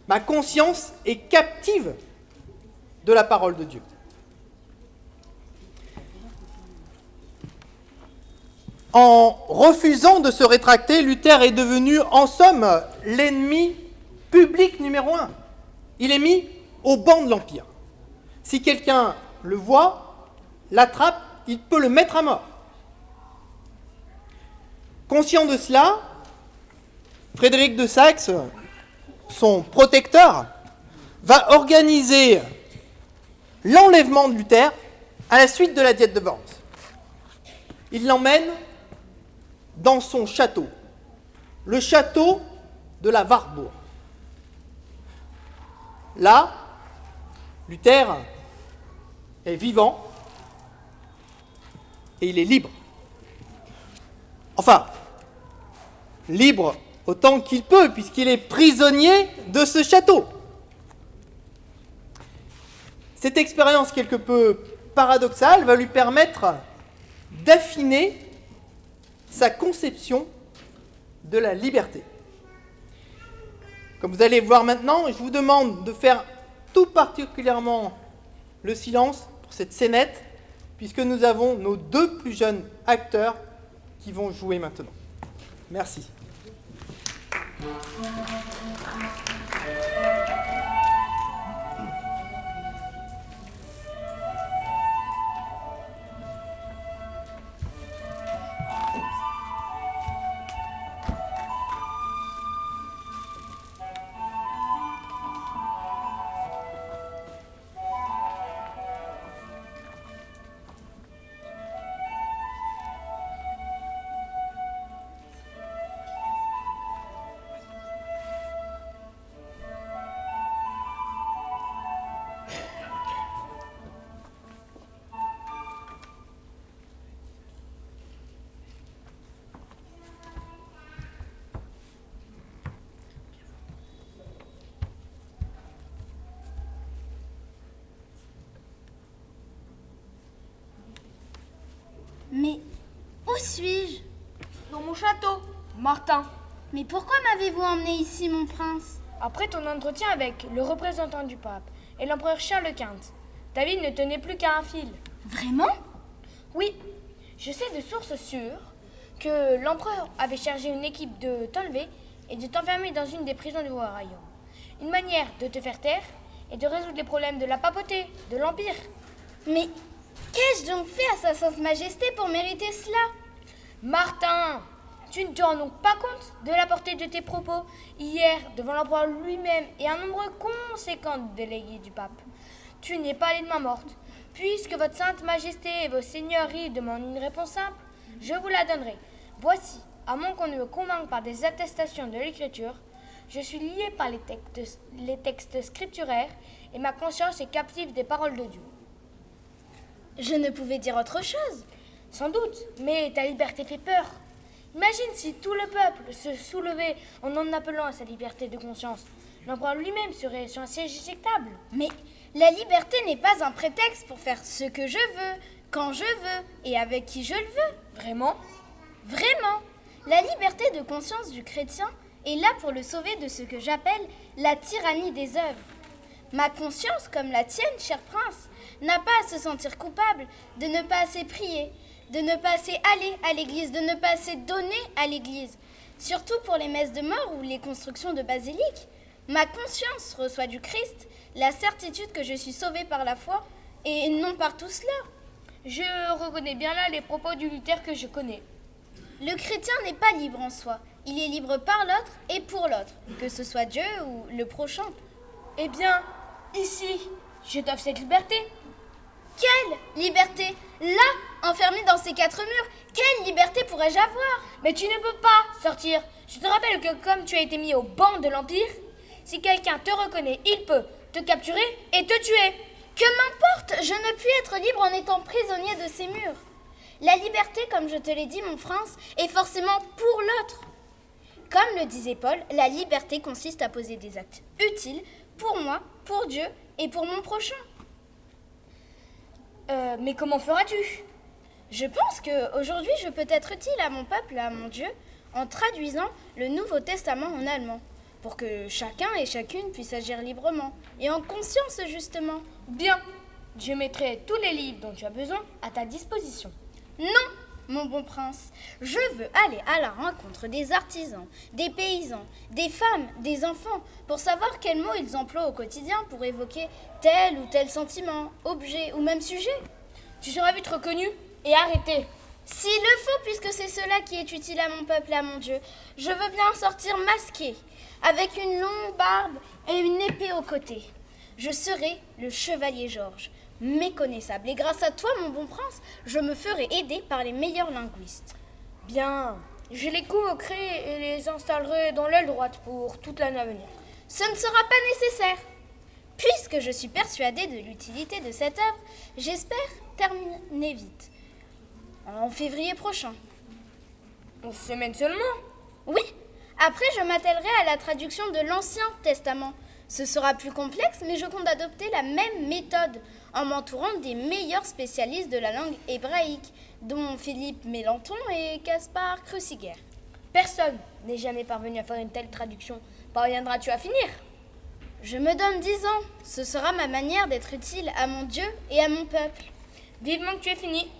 [SPEAKER 1] Ma conscience est captive de la parole de Dieu. » En refusant de se rétracter, Luther est devenu, en somme, l'ennemi public numéro 1. Il est mis au banc de l'Empire. Si quelqu'un le voit, l'attrape, il peut le mettre à mort. Conscient de cela, Frédéric de Saxe, son protecteur, va organiser l'enlèvement de Luther à la suite de la Diète de Worms. Il l'emmène dans son château, le château de la Wartburg. Là, Luther est vivant et il est libre. Enfin, libre autant qu'il peut, puisqu'il est prisonnier de ce château. Cette expérience quelque peu paradoxale va lui permettre d'affiner sa conception de la liberté. Comme vous allez voir maintenant, je vous demande de faire tout particulièrement le silence pour cette scénette, puisque nous avons nos 2 plus jeunes acteurs qui vont jouer maintenant. Merci.
[SPEAKER 9] Mais où suis-je?
[SPEAKER 10] Dans mon château, Martin.
[SPEAKER 9] Mais pourquoi m'avez-vous emmené ici, mon prince?
[SPEAKER 10] Après ton entretien avec le représentant du pape et l'empereur Charles Quint, ta vie ne tenait plus qu'à un fil.
[SPEAKER 9] Vraiment?
[SPEAKER 10] Oui, je sais de sources sûres que l'empereur avait chargé une équipe de t'enlever et de t'enfermer dans une des prisons du royaume. Une manière de te faire taire et de résoudre les problèmes de la papauté, de l'Empire.
[SPEAKER 9] Mais qu'ai-je donc fait à sa sainte majesté pour mériter cela?
[SPEAKER 10] Martin, tu ne te rends donc pas compte de la portée de tes propos hier devant l'empereur lui-même et un nombre conséquent de délégués du pape. Tu n'es pas allé de main morte. Puisque votre sainte majesté et vos seigneuries demandent une réponse simple, je vous la donnerai. Voici, à moins qu'on ne me convainque par des attestations de l'écriture, je suis lié par les textes scripturaires et ma conscience est captive des paroles de Dieu.
[SPEAKER 9] Je ne pouvais dire autre chose.
[SPEAKER 10] Sans doute, mais ta liberté fait peur. Imagine si tout le peuple se soulevait en appelant à sa liberté de conscience. L'empereur lui-même serait sur un siège éjectable.
[SPEAKER 9] Mais la liberté n'est pas un prétexte pour faire ce que je veux, quand je veux et avec qui je le veux.
[SPEAKER 10] Vraiment?
[SPEAKER 9] Vraiment. La liberté de conscience du chrétien est là pour le sauver de ce que j'appelle la tyrannie des œuvres. Ma conscience, comme la tienne, cher prince, n'a pas à se sentir coupable de ne pas assez prier, de ne pas assez aller à l'église, de ne pas assez donner à l'église. Surtout pour les messes de mort ou les constructions de basiliques. Ma conscience reçoit du Christ la certitude que je suis sauvée par la foi et non par tout cela.
[SPEAKER 10] Je reconnais bien là les propos du Luther que je connais.
[SPEAKER 9] Le chrétien n'est pas libre en soi. Il est libre par l'autre et pour l'autre, que ce soit Dieu ou le prochain.
[SPEAKER 10] Eh bien, ici, je t'offre cette liberté.
[SPEAKER 9] Quelle liberté! Là, enfermé dans ces 4 murs, quelle liberté pourrais-je avoir?
[SPEAKER 10] Mais tu ne peux pas sortir. Je te rappelle que comme tu as été mis au banc de l'Empire, si quelqu'un te reconnaît, il peut te capturer et te tuer.
[SPEAKER 9] Que m'importe, je ne puis être libre en étant prisonnier de ces murs. La liberté, comme je te l'ai dit, mon prince, est forcément pour l'autre. Comme le disait Paul, la liberté consiste à poser des actes utiles pour moi, pour Dieu et pour mon prochain.
[SPEAKER 10] Mais comment feras-tu?
[SPEAKER 9] Je pense qu'aujourd'hui, je peux être utile à mon peuple et à mon Dieu en traduisant le Nouveau Testament en allemand, pour que chacun et chacune puisse agir librement et en conscience, justement.
[SPEAKER 10] Bien, je mettrai tous les livres dont tu as besoin à ta disposition.
[SPEAKER 9] Non, mon bon prince, je veux aller à la rencontre des artisans, des paysans, des femmes, des enfants, pour savoir quels mots ils emploient au quotidien pour évoquer tel ou tel sentiment, objet ou même sujet.
[SPEAKER 10] Tu seras vite reconnu et arrêté.
[SPEAKER 9] S'il le faut, puisque c'est cela qui est utile à mon peuple et à mon Dieu, je veux bien sortir masqué, avec une longue barbe et une épée au côté. Je serai le chevalier Georges, méconnaissable. Et grâce à toi, mon bon prince, je me ferai aider par les meilleurs linguistes.
[SPEAKER 10] Bien, je les convoquerai et les installerai dans l'aile droite pour toute l'année à venir.
[SPEAKER 9] Ce ne sera pas nécessaire. Puisque je suis persuadée de l'utilité de cette œuvre, j'espère terminer vite, en février prochain.
[SPEAKER 10] Une semaine seulement?
[SPEAKER 9] Oui, après je m'attellerai à la traduction de l'Ancien Testament. Ce sera plus complexe, mais je compte adopter la même méthode, en m'entourant des meilleurs spécialistes de la langue hébraïque, dont Philippe Mélenchon et Caspar Cruciger.
[SPEAKER 10] Personne n'est jamais parvenu à faire une telle traduction. Parviendras-tu à finir?
[SPEAKER 9] Je me donne 10 ans. Ce sera ma manière d'être utile à mon Dieu et à mon peuple.
[SPEAKER 10] Vivement que tu aies fini.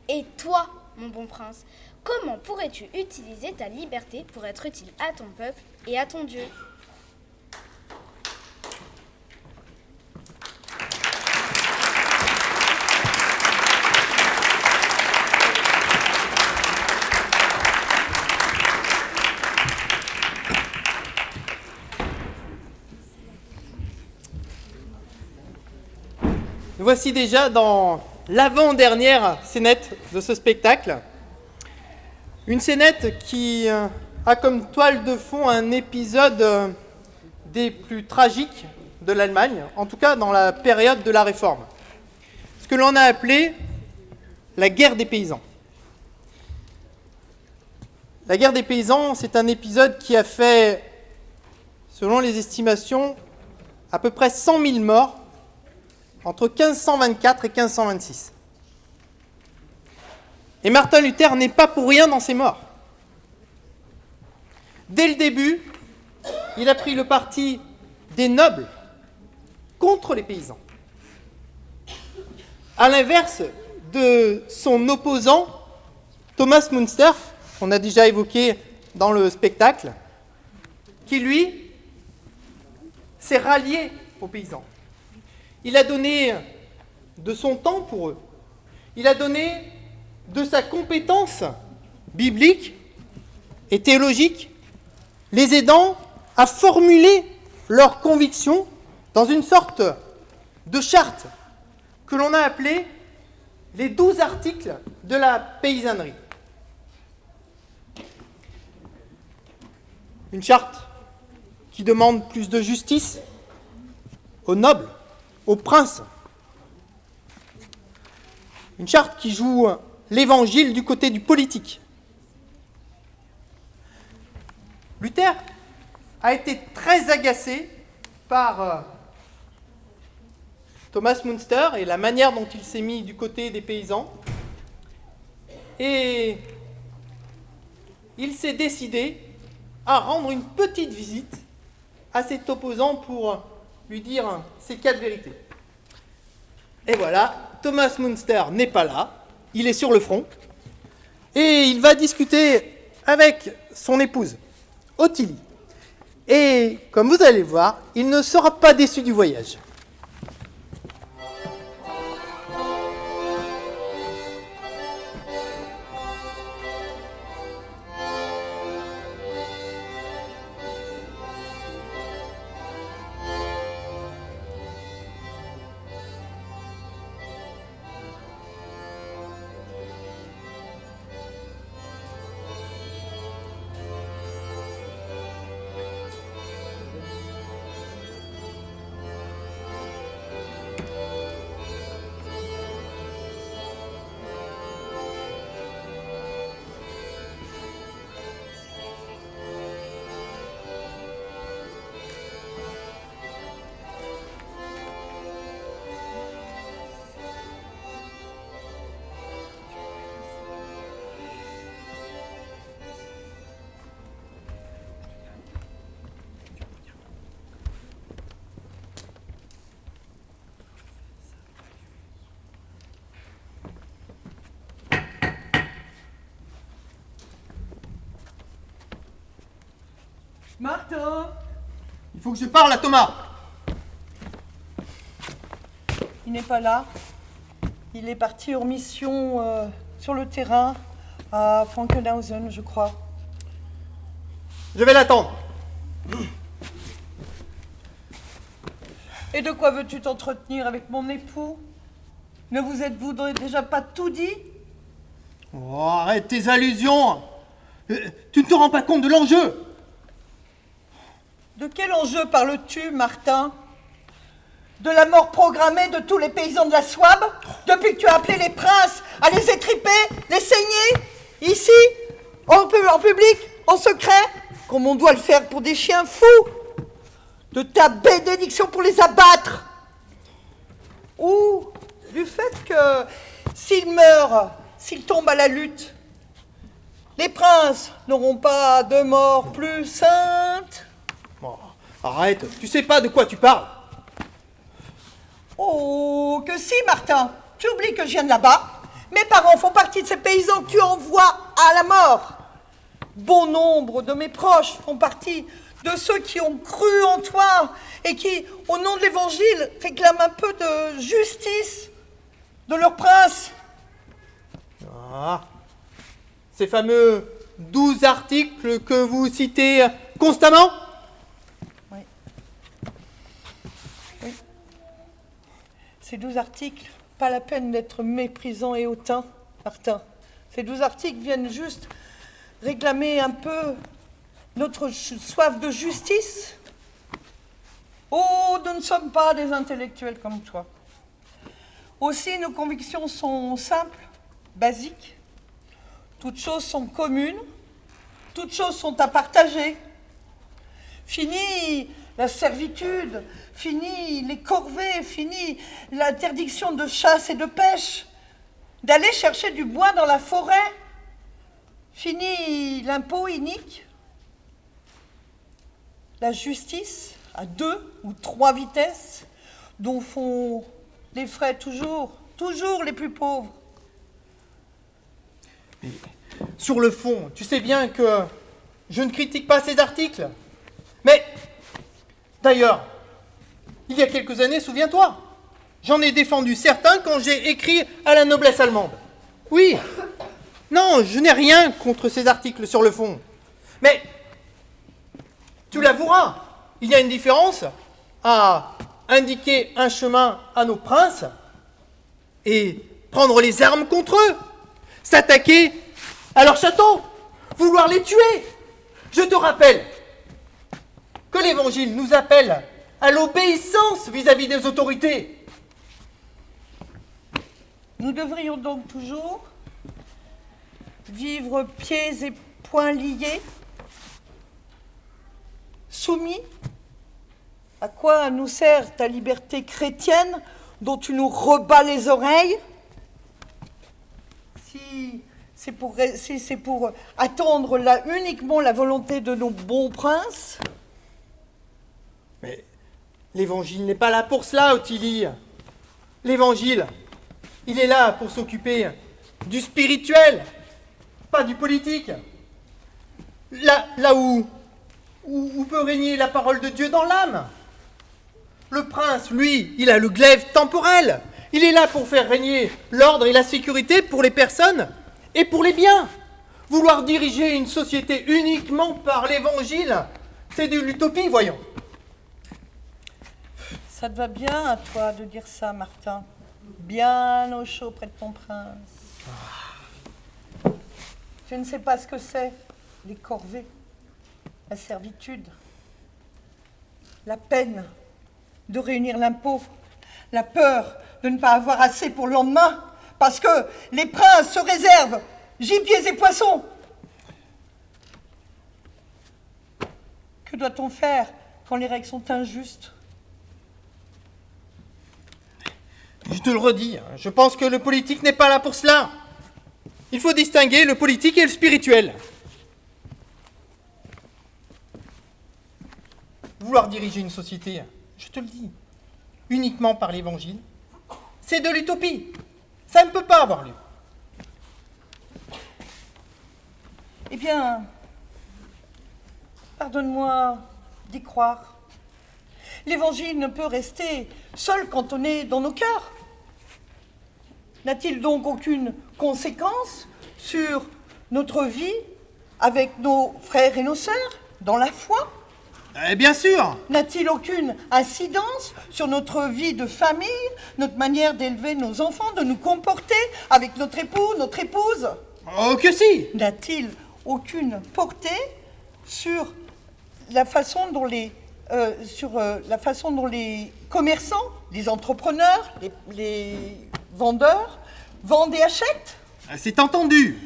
[SPEAKER 9] Et toi, mon bon prince, comment pourrais-tu utiliser ta liberté pour être utile à ton peuple et à ton Dieu?
[SPEAKER 1] Nous voici déjà dans l'avant-dernière scénette de ce spectacle. Une scénette qui a comme toile de fond un épisode des plus tragiques de l'Allemagne, en tout cas dans la période de la Réforme. Ce que l'on a appelé la guerre des paysans. La guerre des paysans, c'est un épisode qui a fait, selon les estimations, à peu près 100 000 morts entre 1524 et 1526. Et Martin Luther n'est pas pour rien dans ces morts. Dès le début, il a pris le parti des nobles contre les paysans. À l'inverse de son opposant, Thomas Münster, qu'on a déjà évoqué dans le spectacle, qui lui s'est rallié aux paysans. Il a donné de son temps pour eux. Il a donné de sa compétence biblique et théologique, les aidant à formuler leurs convictions dans une sorte de charte que l'on a appelée les 12 articles de la paysannerie. Une charte qui demande plus de justice aux nobles, aux princes. Une charte qui joue l'évangile du côté du politique. Luther a été très agacé par Thomas Münster et la manière dont il s'est mis du côté des paysans. Et il s'est décidé à rendre une petite visite à cet opposant pour lui dire ces 4 vérités. Et voilà, Thomas Münster n'est pas là, il est sur le front, et il va discuter avec son épouse, Ottilie. Et comme vous allez le voir, il ne sera pas déçu du voyage.
[SPEAKER 5] Martin,
[SPEAKER 1] Il faut que je parle à Thomas.
[SPEAKER 5] il n'est pas là. Il est parti en mission sur le terrain à Frankenhausen, je crois.
[SPEAKER 1] Je vais l'attendre.
[SPEAKER 5] Et de quoi veux-tu t'entretenir avec mon époux? Ne vous êtes-vous déjà pas tout dit?
[SPEAKER 1] Oh, arrête tes allusions. Tu ne te rends pas compte de l'enjeu.
[SPEAKER 5] De quel enjeu parles-tu, Martin? De la mort programmée de tous les paysans de la Souabe? Depuis que tu as appelé les princes à les étriper, les saigner? Ici? En public? En secret? Comme on doit le faire pour des chiens fous? De ta bénédiction pour les abattre? Ou du fait que s'ils meurent, s'ils tombent à la lutte, les princes n'auront pas de mort plus sainte?
[SPEAKER 1] Oh, arrête, tu sais pas de quoi tu parles.
[SPEAKER 5] Oh, que si, Martin. Tu oublies que je viens de là-bas. Mes parents font partie de ces paysans que tu envoies à la mort. Bon nombre de mes proches font partie de ceux qui ont cru en toi et qui, au nom de l'Évangile, réclament un peu de justice de leur prince.
[SPEAKER 1] Ah, ces fameux 12 articles que vous citez constamment?
[SPEAKER 5] Oui. Oui. Ces 12 articles, pas la peine d'être méprisant et hautain, Martin. Ces 12 articles viennent juste réclamer un peu notre soif de justice. Oh, nous ne sommes pas des intellectuels comme toi. Aussi, nos convictions sont simples, basiques. Toutes choses sont communes, toutes choses sont à partager. Fini la servitude, fini les corvées, fini l'interdiction de chasse et de pêche, d'aller chercher du bois dans la forêt. Fini l'impôt inique, la justice à 2 ou 3 vitesses, dont font les frais toujours les plus pauvres.
[SPEAKER 1] Mais sur le fond, tu sais bien que je ne critique pas ces articles. Mais, d'ailleurs, il y a quelques années, souviens-toi, j'en ai défendu certains quand j'ai écrit à la noblesse allemande. Oui, non, je n'ai rien contre ces articles sur le fond. Mais, tu l'avoueras, il y a une différence à indiquer un chemin à nos princes et prendre les armes contre eux, s'attaquer à leur château, vouloir les tuer. Je te rappelle que l'Évangile nous appelle à l'obéissance vis-à-vis des autorités.
[SPEAKER 5] Nous devrions donc toujours vivre pieds et poings liés, soumis. À quoi nous sert ta liberté chrétienne dont tu nous rebats les oreilles? Si c'est pour attendre uniquement la volonté de nos bons princes?
[SPEAKER 1] Mais l'Évangile n'est pas là pour cela, Ottilie. L'Évangile, il est là pour s'occuper du spirituel, pas du politique. Là où peut régner la parole de Dieu dans l'âme. Le prince, lui, il a le glaive temporel. Il est là pour faire régner l'ordre et la sécurité pour les personnes et pour les biens. Vouloir diriger une société uniquement par l'Évangile, c'est de l'utopie, voyons.
[SPEAKER 5] Ça te va bien à toi de dire ça, Martin. Bien au chaud près de ton prince. Je ne sais pas ce que c'est, les corvées, la servitude, la peine de réunir l'impôt, la peur de ne pas avoir assez pour le lendemain, parce que les princes se réservent gibiers et poissons. Que doit-on faire quand les règles sont injustes?
[SPEAKER 1] Je te le redis, je pense que le politique n'est pas là pour cela. Il faut distinguer le politique et le spirituel. Vouloir diriger une société, je te le dis, uniquement par l'Évangile, c'est de l'utopie. Ça ne peut pas avoir lieu.
[SPEAKER 5] Eh bien, Pardonne-moi d'y croire. L'Évangile ne peut rester seul cantonné dans nos cœurs. N'a-t-il donc aucune conséquence sur notre vie avec nos frères et nos sœurs dans la foi?
[SPEAKER 1] Bien sûr.
[SPEAKER 5] N'a-t-il aucune incidence sur notre vie de famille, notre manière d'élever nos enfants, de nous comporter avec notre époux, notre épouse?
[SPEAKER 1] Oh que si.
[SPEAKER 5] N'a-t-il aucune portée sur la façon dont les commerçants, les entrepreneurs, les vendeurs vendent et achètent?
[SPEAKER 1] C'est entendu.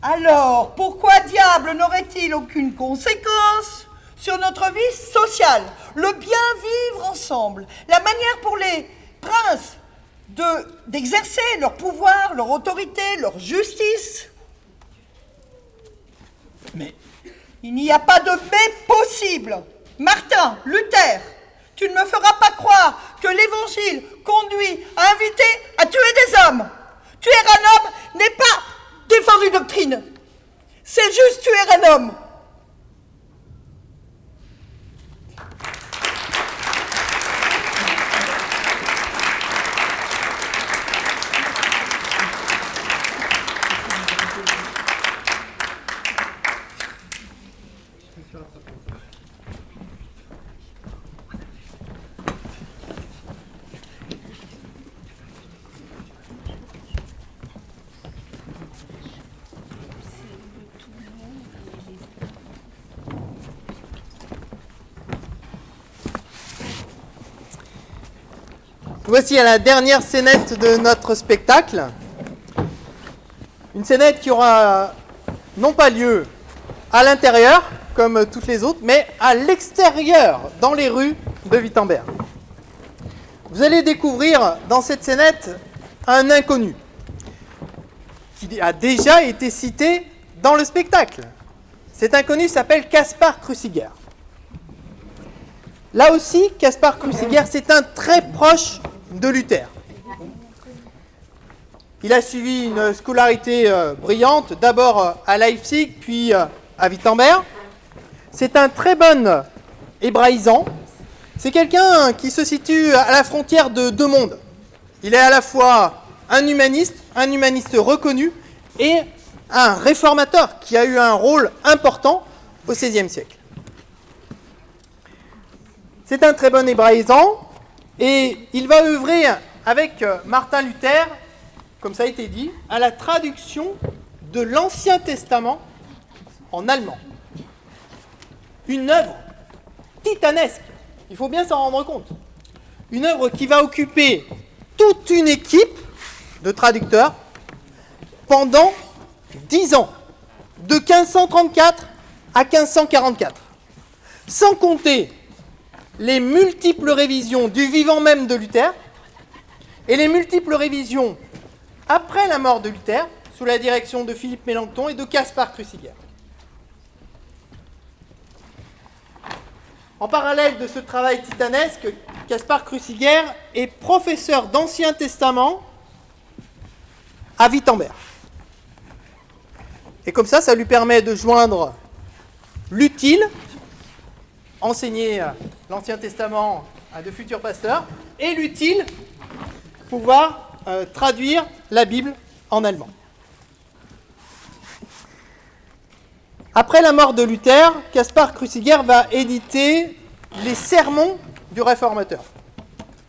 [SPEAKER 5] Alors, pourquoi diable n'aurait-il aucune conséquence sur notre vie sociale, le bien vivre ensemble, la manière pour les princes d'exercer leur pouvoir, leur autorité, leur justice? Mais il n'y a pas de mais possible. Martin Luther, tu ne me feras pas croire que l'Évangile conduit à inviter à tuer des hommes. Tuer un homme n'est pas défendre une doctrine. C'est juste tuer un homme.
[SPEAKER 1] Voici à la dernière scénette de notre spectacle. Une scénette qui aura non pas lieu à l'intérieur, comme toutes les autres, mais à l'extérieur, dans les rues de Wittenberg. Vous allez découvrir dans cette scénette un inconnu qui a déjà été cité dans le spectacle. Cet inconnu s'appelle Caspar Cruciger. Là aussi, Caspar Cruciger, c'est un très proche de Luther. Il a suivi une scolarité brillante, d'abord à Leipzig, puis à Wittenberg. C'est un très bon hébraïsant. C'est quelqu'un qui se situe à la frontière de deux mondes. Il est à la fois un humaniste reconnu, et un réformateur qui a eu un rôle important au XVIe siècle. C'est un très bon hébraïsant, et il va œuvrer avec Martin Luther, comme ça a été dit, à la traduction de l'Ancien Testament en allemand. Une œuvre titanesque, il faut bien s'en rendre compte. Une œuvre qui va occuper toute une équipe de traducteurs pendant 10 ans, de 1534 à 1544, sans compter les multiples révisions du vivant même de Luther et les multiples révisions après la mort de Luther, sous la direction de Philippe Mélenchon et de Caspar Cruciger. En parallèle de ce travail titanesque, Caspar Cruciger est professeur d'Ancien Testament à Wittenberg. Et comme ça lui permet de joindre l'utile, enseigner l'Ancien Testament à de futurs pasteurs, et l'utile, pouvoir traduire la Bible en allemand. Après la mort de Luther, Caspar Cruciger va éditer les sermons du réformateur.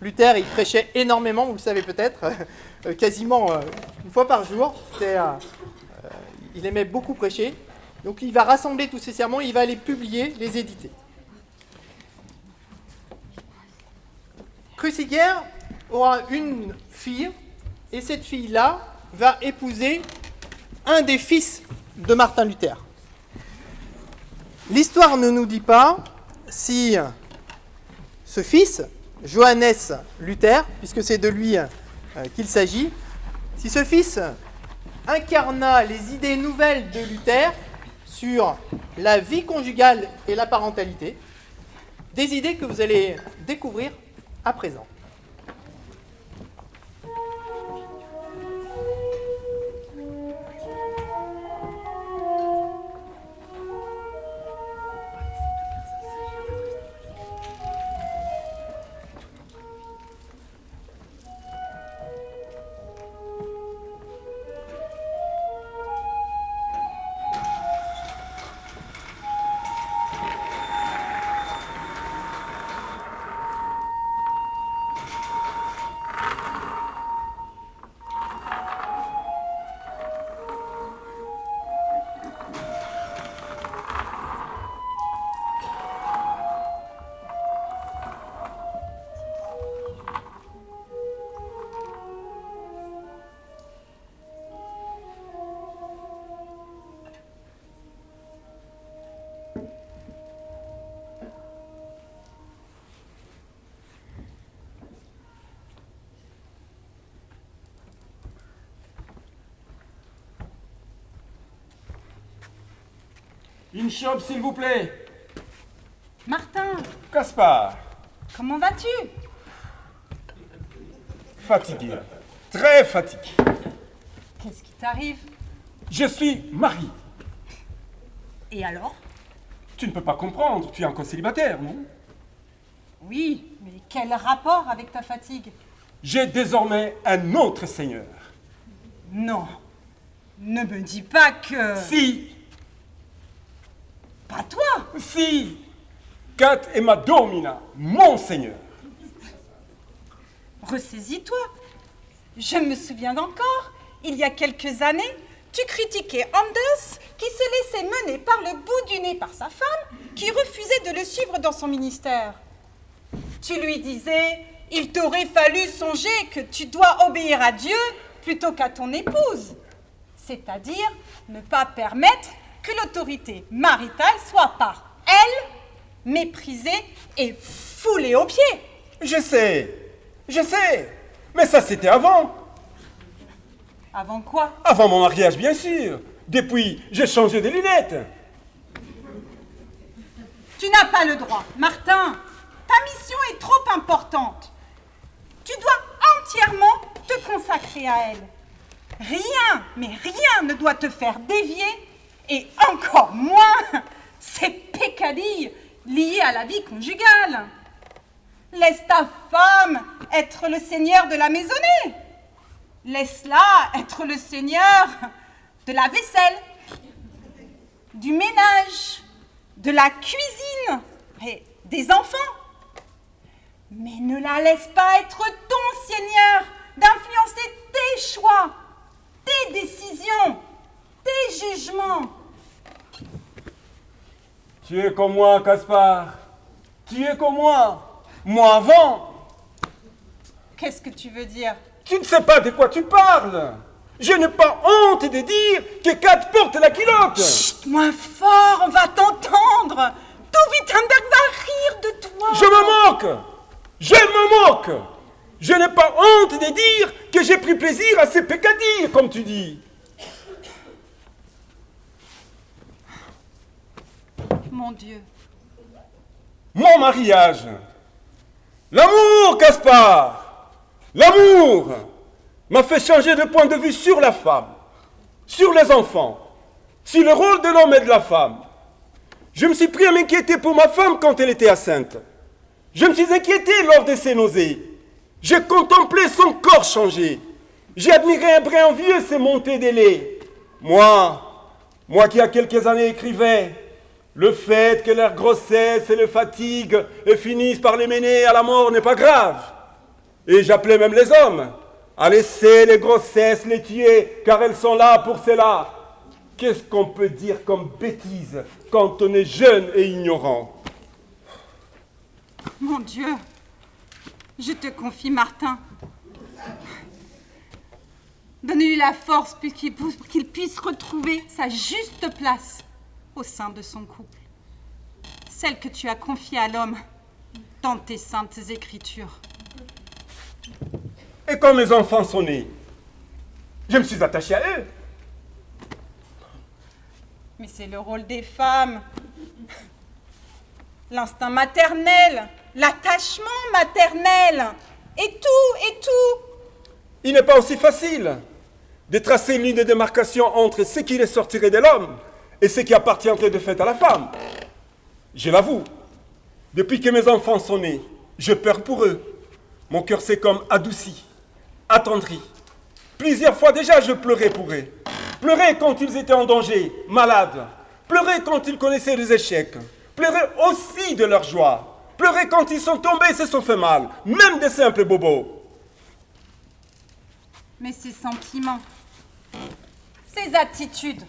[SPEAKER 1] Luther, il prêchait énormément, vous le savez peut-être, quasiment une fois par jour. Il aimait beaucoup prêcher. Donc il va rassembler tous ces sermons, il va les publier, les éditer. Cruciger aura une fille, et cette fille-là va épouser un des fils de Martin Luther. L'histoire ne nous dit pas si ce fils, Johannes Luther, puisque c'est de lui qu'il s'agit, si ce fils incarna les idées nouvelles de Luther sur la vie conjugale et la parentalité, des idées que vous allez découvrir à présent.
[SPEAKER 11] Une chope, s'il vous plaît.
[SPEAKER 2] Martin,
[SPEAKER 11] Gaspard,
[SPEAKER 2] comment vas-tu?
[SPEAKER 11] fatigué. Très fatigué.
[SPEAKER 2] Qu'est-ce qui t'arrive?
[SPEAKER 11] Je suis marié.
[SPEAKER 2] Et alors?
[SPEAKER 11] Tu ne peux pas comprendre, tu es encore célibataire, non?
[SPEAKER 2] Oui, mais quel rapport avec ta fatigue?
[SPEAKER 11] J'ai désormais un autre seigneur.
[SPEAKER 2] Non, ne me dis pas que...
[SPEAKER 11] Si,
[SPEAKER 2] Pas toi!
[SPEAKER 11] si, Kat est ma domina, mon seigneur.
[SPEAKER 2] Ressaisis-toi. Je me souviens encore, il y a quelques années, tu critiquais Anders qui se laissait mener par le bout du nez par sa femme qui refusait de le suivre dans son ministère. Tu lui disais, il t'aurait fallu songer que tu dois obéir à Dieu plutôt qu'à ton épouse. C'est-à-dire ne pas permettre que l'autorité maritale soit par elle méprisée et foulée aux pieds.
[SPEAKER 11] Je sais, mais ça c'était avant.
[SPEAKER 2] Avant quoi?
[SPEAKER 11] Avant mon mariage, bien sûr. Depuis, j'ai changé de lunettes.
[SPEAKER 2] Tu n'as pas le droit, Martin. Ta mission est trop importante. Tu dois entièrement te consacrer à elle. Rien, mais rien ne doit te faire dévier, et encore moins ces peccadilles liées à la vie conjugale. Laisse ta femme être le seigneur de la maisonnée. Laisse-la être le seigneur de la vaisselle, du ménage, de la cuisine et des enfants. Mais ne la laisse pas être ton seigneur, d'influencer tes choix, tes décisions, tes jugements.
[SPEAKER 11] Tu es comme moi, Gaspard. Tu es comme moi. Moi avant.
[SPEAKER 2] Qu'est-ce que tu veux dire?
[SPEAKER 11] Tu ne sais pas de quoi tu parles. Je n'ai pas honte de dire que Kat porte la culotte.
[SPEAKER 2] Chut, moins fort, on va t'entendre. Tout Wittenberg va rire de toi.
[SPEAKER 11] Je me moque. Je me moque. Je n'ai pas honte de dire que j'ai pris plaisir à ces peccadilles, comme tu dis.
[SPEAKER 2] Mon Dieu.
[SPEAKER 11] Mon mariage. L'amour, Gaspard. L'amour m'a fait changer de point de vue sur la femme, sur les enfants, sur le rôle de l'homme et de la femme. Je me suis pris à m'inquiéter pour ma femme quand elle était enceinte. Je me suis inquiété lors de ses nausées. J'ai contemplé son corps changer. J'ai admiré un brin vieux ses montées de lait. Moi qui il y a quelques années écrivais le fait que leur grossesse et les fatigues et finissent par les mener à la mort n'est pas grave. Et j'appelais même les hommes à laisser les grossesses les tuer, car elles sont là pour cela. Qu'est-ce qu'on peut dire comme bêtise quand on est jeune et ignorant?
[SPEAKER 2] Mon Dieu, je te confie Martin. Donne-lui la force pour qu'il puisse retrouver sa juste place au sein de son couple. Celle que tu as confiée à l'homme dans tes saintes écritures.
[SPEAKER 11] Et quand mes enfants sont nés, je me suis attaché à eux.
[SPEAKER 2] Mais c'est le rôle des femmes. L'instinct maternel, l'attachement maternel, et tout.
[SPEAKER 11] Il n'est pas aussi facile de tracer une ligne de démarcation entre ce qui les sortirait de l'homme et ce qui appartiendrait de fait à la femme. Je l'avoue, depuis que mes enfants sont nés, je pleure pour eux. Mon cœur s'est comme adouci, attendri. Plusieurs fois déjà, je pleurais pour eux. Pleurais quand ils étaient en danger, malades. Pleurais quand ils connaissaient des échecs. Pleurais aussi de leur joie. Pleurais quand ils sont tombés et se sont fait mal, même des simples bobos.
[SPEAKER 2] Mais ces sentiments, ces attitudes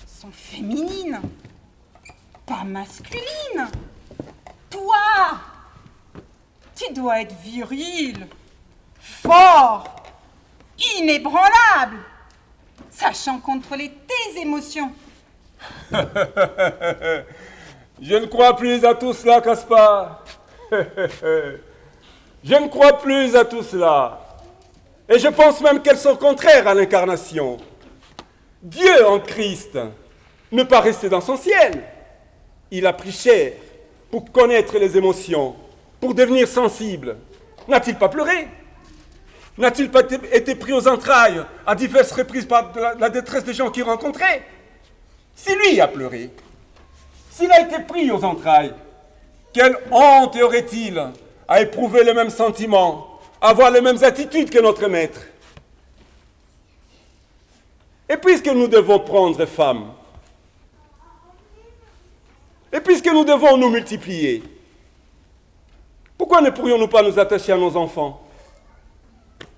[SPEAKER 2] sont féminines, pas masculines. Toi, tu dois être viril, fort, inébranlable, sachant contrôler tes émotions.
[SPEAKER 11] Je ne crois plus à tout cela, Gaspard. Je ne crois plus à tout cela. Et je pense même qu'elles sont contraires à l'incarnation. Dieu en Christ ne pas rester dans son ciel. il a pris cher pour connaître les émotions, pour devenir sensible. N'a-t-il pas pleuré? N'a-t-il pas été pris aux entrailles à diverses reprises par la détresse des gens qu'il rencontrait? Si lui a pleuré, s'il a été pris aux entrailles, quelle honte aurait-il à éprouver les mêmes sentiments, à avoir les mêmes attitudes que notre maître? Et puisque nous devons prendre femme, et puisque nous devons nous multiplier, pourquoi ne pourrions-nous pas nous attacher à nos enfants?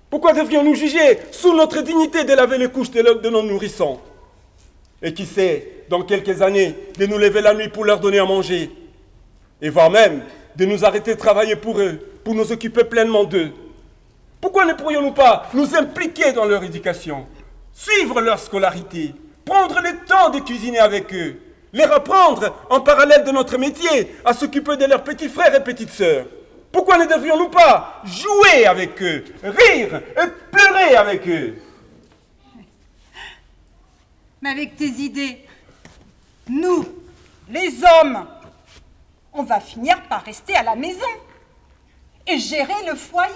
[SPEAKER 11] Pourquoi devrions-nous juger sous notre dignité de laver les couches de nos nourrissons? Et qui sait, dans quelques années, de nous lever la nuit pour leur donner à manger, et voire même de nous arrêter de travailler pour eux, pour nous occuper pleinement d'eux. Pourquoi ne pourrions-nous pas nous impliquer dans leur éducation, suivre leur scolarité, prendre le temps de cuisiner avec eux, les apprendre en parallèle de notre métier à s'occuper de leurs petits frères et petites sœurs? Pourquoi ne devrions-nous pas jouer avec eux, rire et pleurer avec eux?
[SPEAKER 12] Mais avec tes idées, nous, les hommes, on va finir par rester à la maison et gérer le foyer.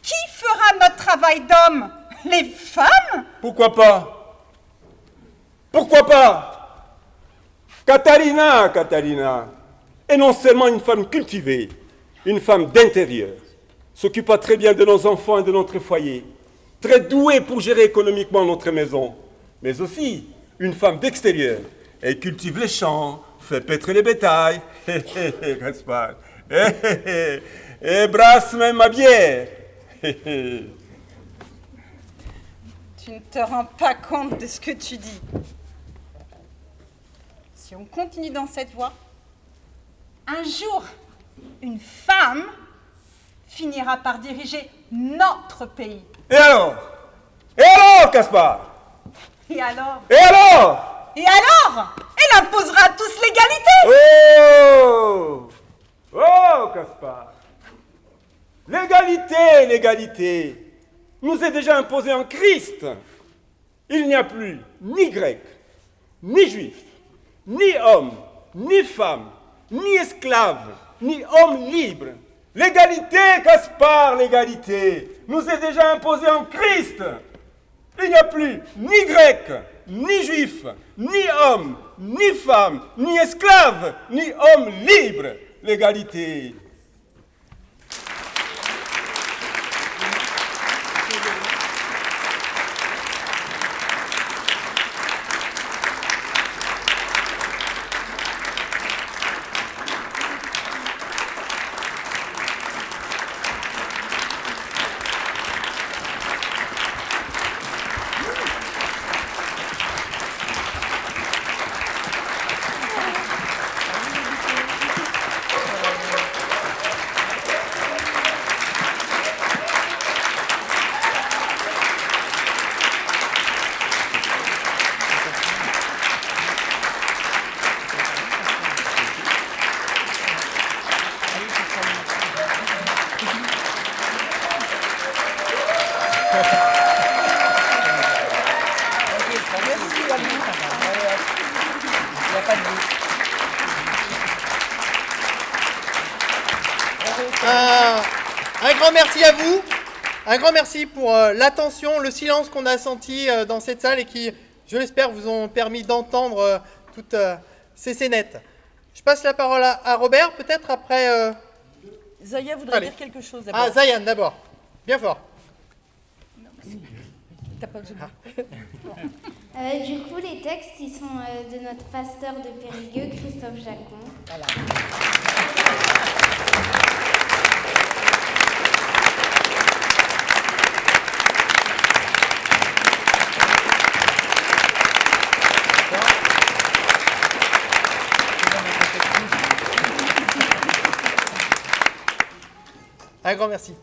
[SPEAKER 12] Qui fera notre travail d'homme? Les femmes?
[SPEAKER 11] Pourquoi pas? Pourquoi pas? Katharina est non seulement une femme cultivée, une femme d'intérieur, s'occupa très bien de nos enfants et de notre foyer, très douée pour gérer économiquement notre maison, mais aussi une femme d'extérieur. Elle cultive les champs, fait paître les bétails, Gaspard, et brasse même ma bière.
[SPEAKER 12] Tu ne te rends pas compte de ce que tu dis. Si on continue dans cette voie, un jour, une femme finira par diriger notre pays.
[SPEAKER 11] Et alors? Et alors, Gaspard?
[SPEAKER 12] Et alors?
[SPEAKER 11] Et alors?
[SPEAKER 12] Et alors? Elle imposera à tous l'égalité.
[SPEAKER 11] Oh! Oh, Gaspard! L'égalité nous est déjà imposée en Christ. Il n'y a plus ni grec, ni juif, ni homme, ni femme, ni esclave, ni homme libre. L'égalité, Gaspard, l'égalité nous est déjà imposée en Christ. Il n'y a plus ni grec, ni juif, ni homme, ni femme, ni esclave, ni homme libre. L'égalité.
[SPEAKER 1] Un grand merci à vous, un grand merci pour l'attention, le silence qu'on a senti dans cette salle et qui, je l'espère, vous ont permis d'entendre toutes ces scénettes. Je passe la parole à Robert, peut-être après...
[SPEAKER 5] Zaya voudrait dire quelque chose d'abord.
[SPEAKER 1] Ah, Zayan d'abord, bien fort.
[SPEAKER 5] T'as pas besoin.
[SPEAKER 9] Du coup, les textes, ils sont de notre pasteur de Périgueux, Christophe Jacon.
[SPEAKER 5] Voilà.
[SPEAKER 1] Un grand merci.